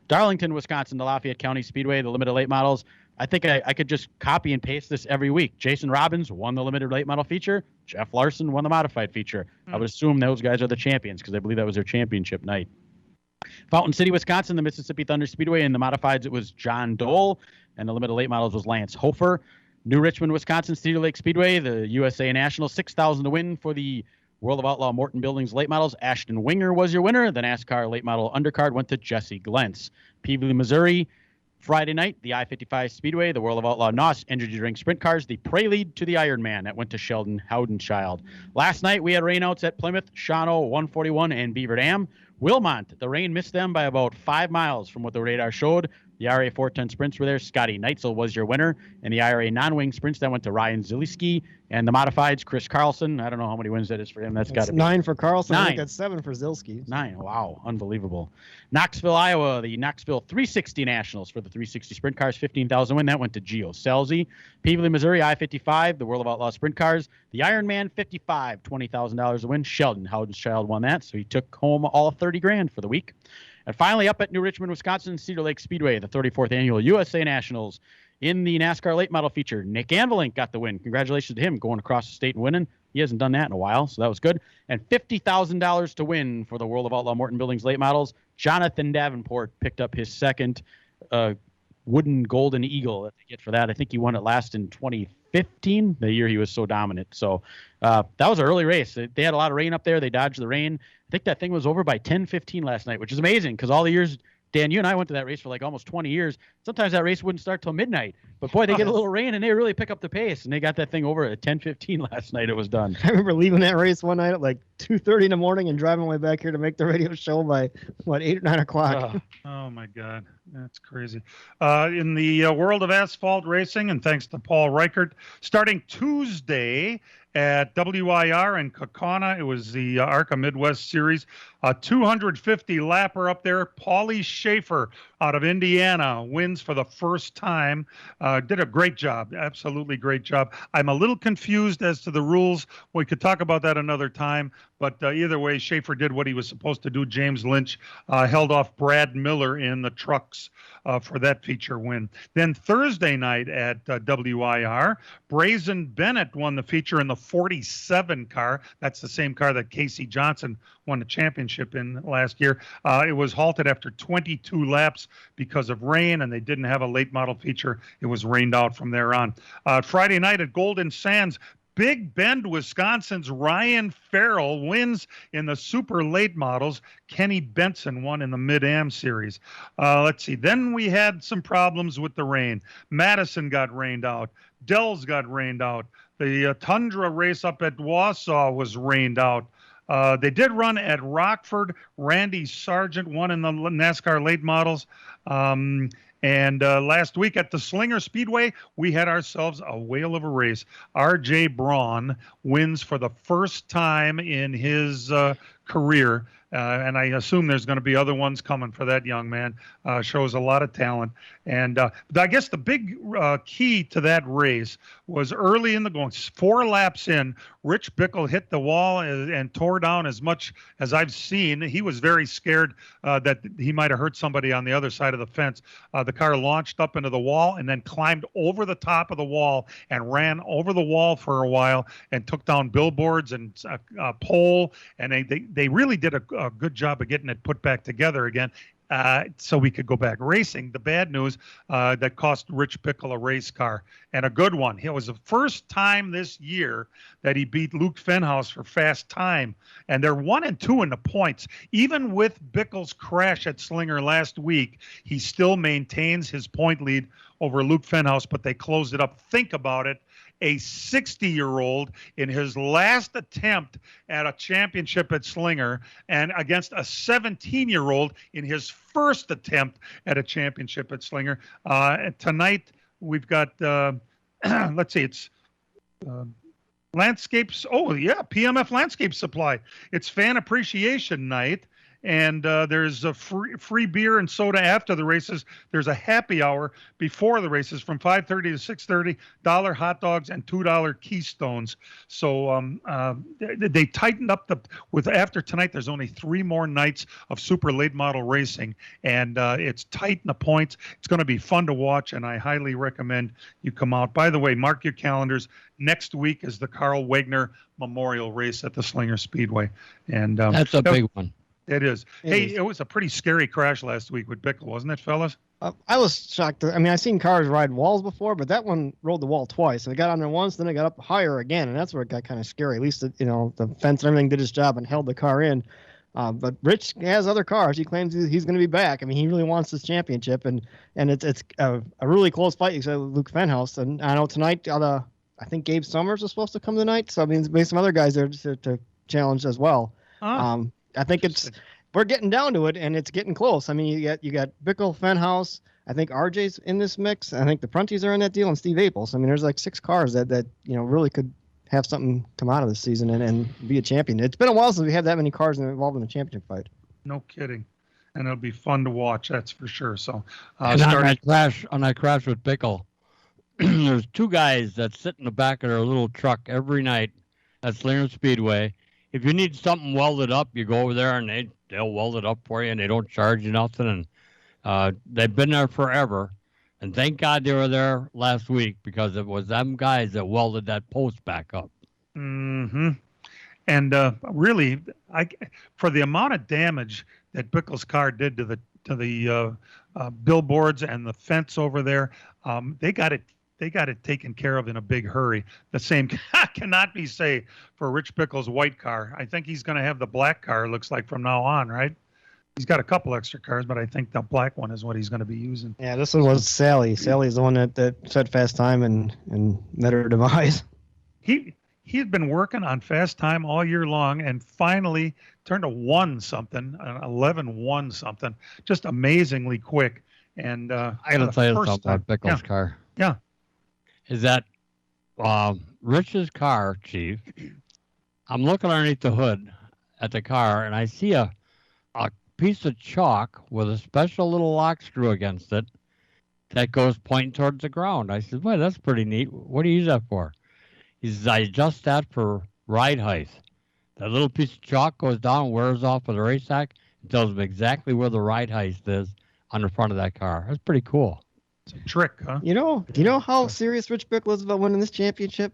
Darlington, Wisconsin, the Lafayette County Speedway, the limited late models. I think I could just copy and paste this every week. Jason Robbins won the limited late model feature. Jeff Larson won the modified feature. I would assume those guys are the champions because I believe that was their championship night. Fountain City, Wisconsin, the Mississippi Thunder Speedway. In the modifieds, it was John Dole, and the limited late models was Lance Hofer. New Richmond, Wisconsin, Cedar Lake Speedway, the USA National, 6,000 to win for the World of Outlaw Morton Buildings late models. Ashton Winger was your winner. The NASCAR late model undercard went to Jesse Glentz. Peabody, Missouri, Friday night, the I-55 Speedway, the World of Outlaw NOS Energy Drink Sprint Cars, the Prelude to the Ironman. That went to Sheldon Howdenchild. Last night, we had rainouts at Plymouth, Shawano, 141, and Beaver Dam. Wilmont, the rain missed them by about 5 miles from what the radar showed. The IRA 410 sprints were there. Scotty Neitzel was your winner. And the IRA non-wing sprints, that went to Ryan Ziliski. And the modifieds, Chris Carlson. I don't know how many wins that is for him. That's got to be 9 for Carlson. 9. I think that's 7 for Zilski. 9. Wow. Unbelievable. Knoxville, Iowa, the Knoxville 360 Nationals for the 360 sprint cars, 15,000 win. That went to Gio Selzy. Peabody, Missouri, I-55, the World of Outlaw sprint cars. The Ironman 55, $20,000 to win. Sheldon Howdenchild won that, so he took home all 30 grand for the week. And finally, up at New Richmond, Wisconsin, Cedar Lake Speedway, the 34th annual USA Nationals. In the NASCAR late model feature, Nick Anvelink got the win. Congratulations to him going across the state and winning. He hasn't done that in a while, so that was good. And $50,000 to win for the World of Outlaw Morton Buildings late models. Jonathan Davenport picked up his second wooden golden eagle that they get for that. I think he won it last in 2015, the year he was so dominant. So that was an early race. They had a lot of rain up there. They dodged the rain. I think that thing was over by 10:15 last night, which is amazing because all the years Dan, you and I went to that race for like almost 20 years. Sometimes that race wouldn't start till midnight. But boy, they get a little rain and they really pick up the pace. And they got that thing over at 10:15 last night. It was done. I remember leaving that race one night at like 2:30 in the morning and driving my way back here to make the radio show by 8 or 9 o'clock. Oh my God, that's crazy. In the world of asphalt racing, and thanks to Paul Reichert, starting Tuesday at WIR in Kaukauna, it was the ARCA Midwest Series. 250 lapper up there. Paulie Schaefer out of Indiana wins for the first time. Did a great job, absolutely great job. I'm a little confused as to the rules. We could talk about that another time. But either way, Schaefer did what he was supposed to do. James Lynch held off Brad Miller in the trucks for that feature win. Then Thursday night at WIR, Brazen Bennett won the feature in the 47 car. That's the same car that Casey Johnson won the championship in last year. It was halted after 22 laps because of rain, and they didn't have a late model feature. It was rained out from there on. Friday night at Golden Sands, Big Bend, Wisconsin's Ryan Farrell wins in the super late models. Kenny Benson won in the Mid-Am series. Let's see. Then we had some problems with the rain. Madison got rained out. Dells got rained out. The Tundra race up at Wausau was rained out. They did run at Rockford. Randy Sargent won in the NASCAR late models. And last week at the Slinger Speedway, we had ourselves a whale of a race. R.J. Braun wins for the first time in his career. And I assume there's going to be other ones coming for that young man. Shows a lot of talent. And I guess the big key to that race was early in the going, 4 laps in, Rich Bickle hit the wall and tore down as much as I've seen. He was very scared that he might have hurt somebody on the other side of the fence. The car launched up into the wall and then climbed over the top of the wall and ran over the wall for a while and took down billboards and a pole. And they really did a good job of getting it put back together again. So we could go back racing. The bad news that cost Rich Bickle a race car, and a good one. It was the first time this year that he beat Luke Fenhaus for fast time, and they're 1 and 2 in the points. Even with Bickle's crash at Slinger last week, he still maintains his point lead over Luke Fenhaus, but they closed it up. Think about it. A 60-year-old in his last attempt at a championship at Slinger, and against a 17-year-old in his first attempt at a championship at Slinger. Tonight we've got, let's see, it's Landscapes. Oh, yeah, PMF Landscape Supply. It's Fan Appreciation Night. And there's a free beer and soda after the races. There's a happy hour before the races from 5:30 to 6:30. $1 hot dogs and $2 Keystones. So they tightened up after tonight. There's only 3 more nights of super late model racing, and it's tight in the points. It's going to be fun to watch, and I highly recommend you come out. By the way, mark your calendars. Next week is the Carl Wagner Memorial Race at the Slinger Speedway, and that's a big one. It is. It was a pretty scary crash last week with Bickle, wasn't it, fellas? I was shocked. I mean, I've seen cars ride walls before, but that one rolled the wall twice. And it got on there once, then it got up higher again, and that's where it got kind of scary. At least, the fence and everything did its job and held the car in. But Rich has other cars. He claims he's going to be back. I mean, he really wants this championship, and it's a really close fight. You said Luke Fenhaus, and I know tonight, I think Gabe Summers is supposed to come tonight. So I mean, maybe some other guys there to challenge as well. I think we're getting down to it, and it's getting close. I mean, you got Bickle, Fenhaus. I think RJ's in this mix. I think the Prunties are in that deal, and Steve Aples. I mean, there's like 6 cars that really could have something come out of this season and be a champion. It's been a while since we had that many cars involved in a championship fight. No kidding, and it'll be fun to watch. That's for sure. So, on that crash with Bickle, there's 2 guys that sit in the back of their little truck every night at Slinger Speedway. If you need something welded up, you go over there and they'll weld it up for you, and they don't charge you nothing. And they've been there forever. And thank God they were there last week, because it was them guys that welded that post back up. Mm-hmm. And really, for the amount of damage that Bickle's car did to the billboards and the fence over there, they got it taken care of in a big hurry. The same cannot be said for Rich Bickle's white car. I think he's going to have the black car, looks like, from now on, right? He's got a couple extra cars, but I think the black one is what he's going to be using. Yeah, this one was Sally. Sally's the one that set fast time and met her demise. He had been working on fast time all year long and finally turned a 1-something, an 11-1 something, just amazingly quick. And I got to tell you something about Bickle's car. Yeah. Is that Rich's car, Chief? I'm looking underneath the hood at the car, and I see a piece of chalk with a special little lock screw against it that goes pointing towards the ground. I said, "Boy, that's pretty neat. What do you use that for?" He says, "I adjust that for ride height. That little piece of chalk goes down, wears off of the race sack, and tells them exactly where the ride height is on the front of that car." That's pretty cool. It's a trick, huh? Do you know how serious Rich Bickle is about winning this championship?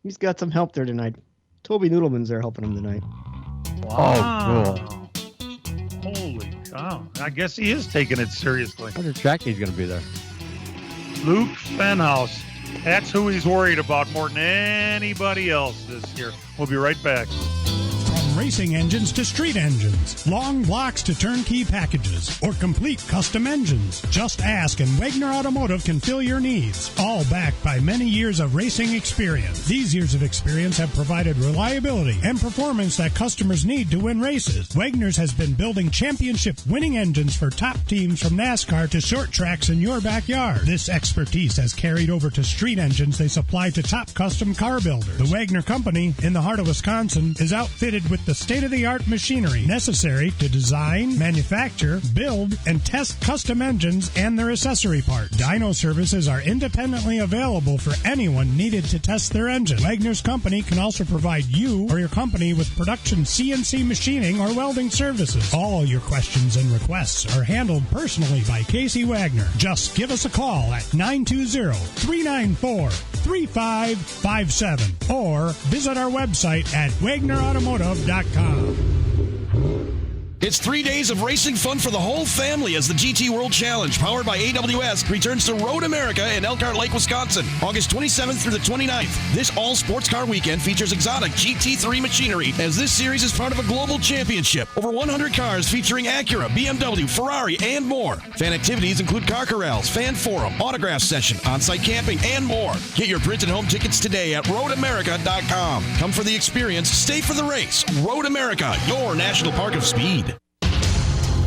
He's got some help there tonight. Toby Noodleman's there helping him tonight. Wow. Oh, cool. Holy cow. I guess he is taking it seriously. I wonder if Jackie's going to be there. Luke Fenhouse. That's who he's worried about more than anybody else this year. We'll be right back. From racing engines to street engines, long blocks to turnkey packages, or complete custom engines, just ask and Wagner Automotive can fill your needs. All backed by many years of racing experience. These years of experience have provided reliability and performance that customers need to win races. Wagner's has been building championship winning engines for top teams from NASCAR to short tracks in your backyard. This expertise has carried over to street engines they supply to top custom car builders. The Wagner Company, in the heart of Wisconsin, is outfitted with the state-of-the-art machinery necessary to design, manufacture, build, and test custom engines and their accessory parts. Dyno services are independently available for anyone needed to test their engine. Wagner's Company can also provide you or your company with production CNC machining or welding services. All your questions and requests are handled personally by Casey Wagner. Just give us a call at 920-394-3557 or visit our website at WagnerAutomotive.com. It's 3 days of racing fun for the whole family as the GT World Challenge, powered by AWS, returns to Road America in Elkhart Lake, Wisconsin, August 27th through the 29th. This all-sports car weekend features exotic GT3 machinery, as this series is part of a global championship. Over 100 cars featuring Acura, BMW, Ferrari, and more. Fan activities include car corrals, fan forum, autograph session, on-site camping, and more. Get your printed home tickets today at roadamerica.com. Come for the experience, stay for the race. Road America, your national park of speed.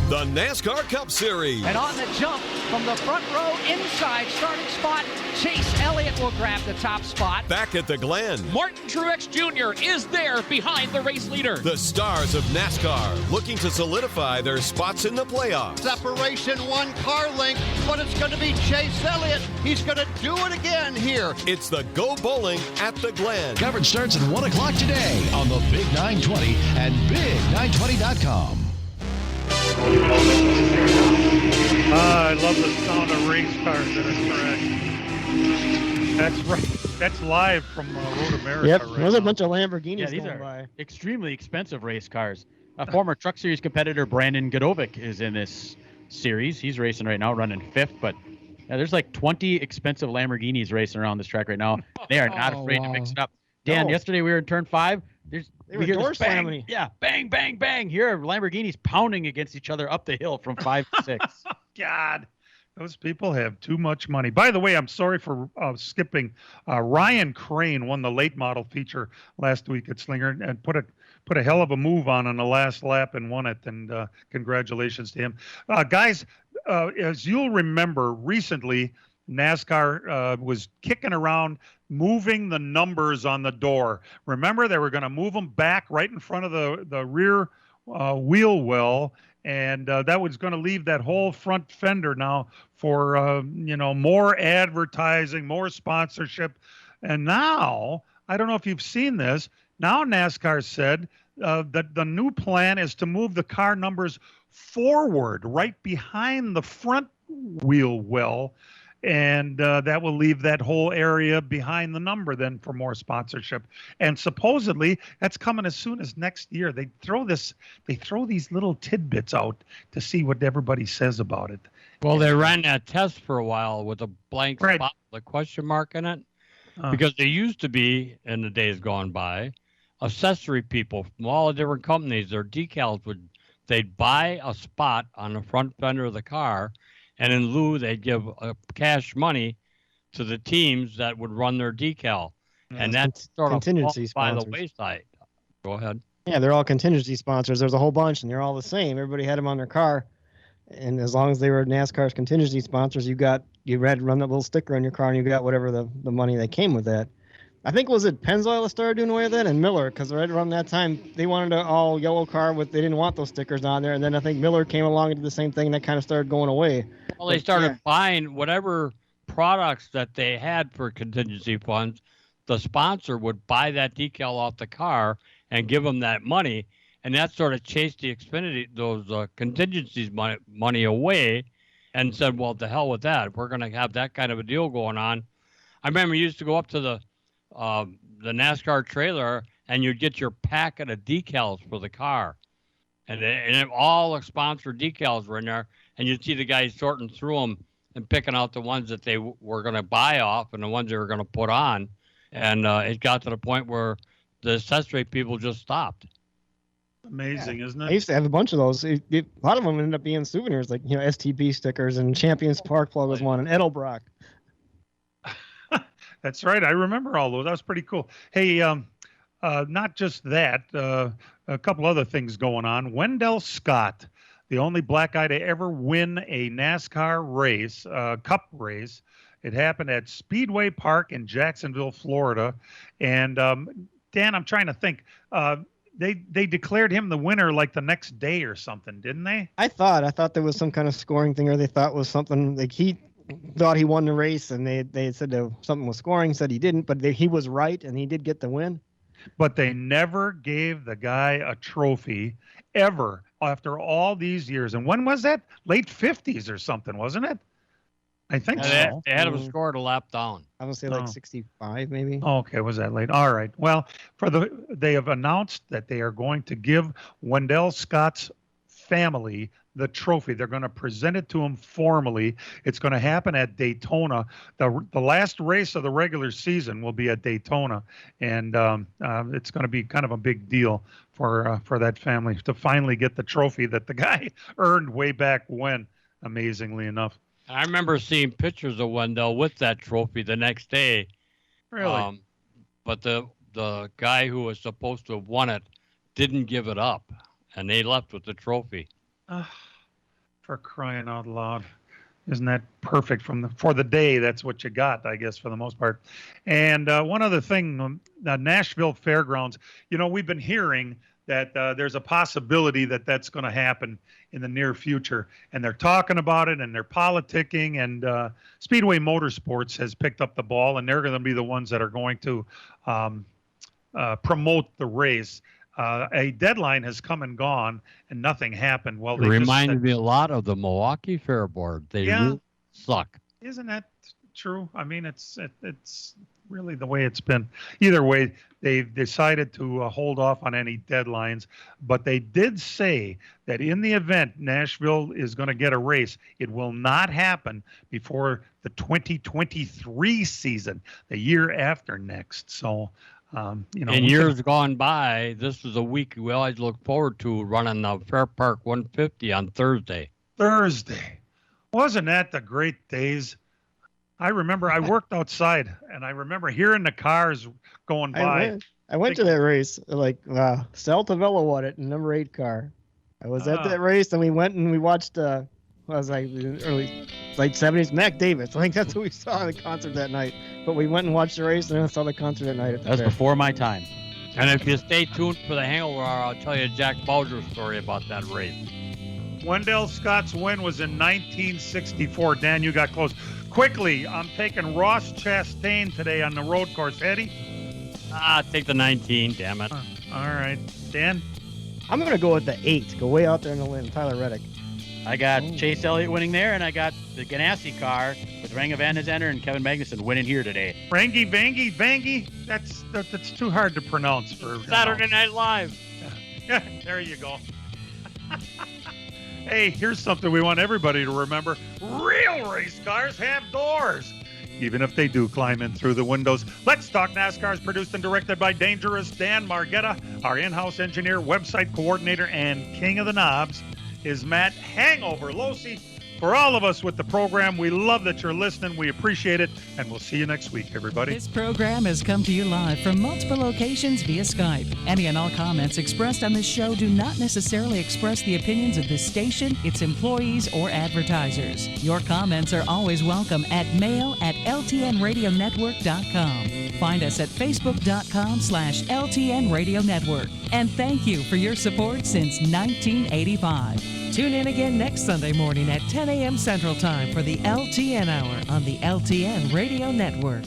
The NASCAR Cup Series. And on the jump from the front row inside starting spot, Chase Elliott will grab the top spot. Back at the Glen, Martin Truex Jr. is there behind the race leader. the stars of NASCAR looking to solidify their spots in the playoffs. Separation 1 car length, but it's going to be Chase Elliott. He's going to do it again here. It's the Go Bowling at the Glen. Coverage starts at 1 o'clock today on the Big 920 and Big920.com. I love the sound of race cars at a track. That's right. That's live from Road America. Yep, right there's a now. bunch of Lamborghinis Yeah, these going are by. extremely expensive race cars. A former Truck Series competitor, Brandon Godovic, is in this series. He's racing right now, running 5th, but yeah, there's like 20 expensive Lamborghinis racing around this track right now. They are not afraid to mix it up. Dan, yesterday we were in turn 5. They were door slamming. Yeah, bang, bang, bang. Here are Lamborghinis pounding against each other up the hill from 5 to 6. God, those people have too much money. By the way, I'm sorry for skipping. Ryan Crane won the late model feature last week at Slinger and put a hell of a move on the last lap and won it. And congratulations to him. Guys, as you'll remember, recently NASCAR was kicking around moving the numbers on the door. Remember, they were going to move them back right in front of the rear wheel well, and that was going to leave that whole front fender now for more advertising, more sponsorship. And now, I don't know if you've seen this, now NASCAR said that the new plan is to move the car numbers forward, right behind the front wheel well. And that will leave that whole area behind the number then for more sponsorship. And supposedly that's coming as soon as next year. They throw these little tidbits out to see what everybody says about it. Well, they ran that test for a while with a blank spot with a question mark in it. Because there used to be, in the days gone by, accessory people from all the different companies, their decals would they'd buy a spot on the front fender of the car, and in lieu, they'd give cash money to the teams that would run their decal. And that's sort of contingency by the sponsors. wayside. Go ahead. Yeah, they're all contingency sponsors. There's a whole bunch, and they're all the same. Everybody had them on their car, and as long as they were NASCAR's contingency sponsors, you had to run that little sticker on your car, and you got whatever the money that came with that. I think was it Pennzoil that started doing away with it, and Miller, because right around that time they wanted an all yellow car with they didn't want those stickers on there, and then I think Miller came along and did the same thing, and that kind of started going away. Well, they started buying whatever products that they had for contingency funds. The sponsor would buy that decal off the car and give them that money, and that sort of chased the those contingencies money away, and said, "Well, to hell with that. If we're going to have that kind of a deal going on." I remember you used to go up to the NASCAR trailer, and you'd get your packet of decals for the car, and all the sponsored decals were in there, and you'd see the guys sorting through them and picking out the ones that they were going to buy off and the ones they were going to put on, and it got to the point where the accessory people just stopped. Amazing, isn't it? I used to have a bunch of those. A lot of them ended up being souvenirs, like STB stickers, and Champion Spark Plug was one, and Edelbrock. That's right. I remember all those. That was pretty cool. Hey, not just that, a couple other things going on. Wendell Scott, the only black guy to ever win a NASCAR race, cup race. It happened at Speedway Park in Jacksonville, Florida. And Dan, I'm trying to think. They declared him the winner like the next day or something, didn't they? I thought there was some kind of scoring thing, or they thought it was something like he thought he won the race, and they said something was scoring, said he didn't, but he was right, and he did get the win. But they never gave the guy a trophy ever after all these years. And when was that? Late 50s or something, wasn't it? I think so. They had him scored a lap down. I would say like 65 maybe. Okay, was that late? All right. Well, they have announced that they are going to give Wendell Scott's family the trophy. They're going to present it to him formally. It's going to happen at Daytona. The last race of the regular season will be at Daytona, and it's going to be kind of a big deal for that family to finally get the trophy that the guy earned way back when, amazingly enough. I remember seeing pictures of Wendell with that trophy the next day. Really? But the guy who was supposed to have won it didn't give it up, and they left with the trophy. For crying out loud. Isn't that perfect for the day? That's what you got, I guess, for the most part. And one other thing, the Nashville Fairgrounds, we've been hearing that there's a possibility that that's going to happen in the near future. And they're talking about it, and they're politicking, and Speedway Motorsports has picked up the ball, and they're going to be the ones that are going to promote the race. A deadline has come and gone, and nothing happened. Well, it reminded me a lot of the Milwaukee Fair Board. They really suck. Isn't that true? I mean, it's really the way it's been. Either way, they've decided to hold off on any deadlines, but they did say that in the event Nashville is going to get a race, it will not happen before the 2023 season, the year after next. So, in years gone by, this was a week we always look forward to, running the Fair Park 150 on Thursday. Wasn't that the great days? I remember I worked outside, and I remember hearing the cars going by. I went to that race. Saltavella won it in number 8 car. I was at that race, and we went and we watched. I was like early late 70s, Mac Davis. I think that's what we saw at the concert that night. But we went and watched the race, and then saw the concert that night. That was before my time. And if you stay tuned for the Hangover Hour, I'll tell you Jack Bowser's story about that race. Wendell Scott's win was in 1964. Dan, you got close. Quickly, I'm taking Ross Chastain today on the road course. Eddie? Take the 19, damn it. All right. Dan? I'm going to go with the 8. Go way out there in the limb. Tyler Reddick. I got Chase Elliott winning there, and I got the Ganassi car with Ranga Van Zenner and Kevin Magnussen winning here today. Vangy? That's too hard to pronounce for Saturday Night Live. Yeah, there you go. Hey, here's something we want everybody to remember. Real race cars have doors. even if they do climb in through the windows. Let's Talk NASCAR is produced and directed by Dangerous Dan Margetta. Our in-house engineer, website coordinator, and king of the knobs is Matt Hangover Losi. For all of us with the program, we love that you're listening. We appreciate it, and we'll see you next week, everybody. This program has come to you live from multiple locations via Skype. Any and all comments expressed on this show do not necessarily express the opinions of this station, its employees, or advertisers. Your comments are always welcome at mail@ltnradionetwork.com. Find us at facebook.com/LTN Radio Network. And thank you for your support since 1985. Tune in again next Sunday morning at 10 a.m. Central Time for the LTN Hour on the LTN Radio Network.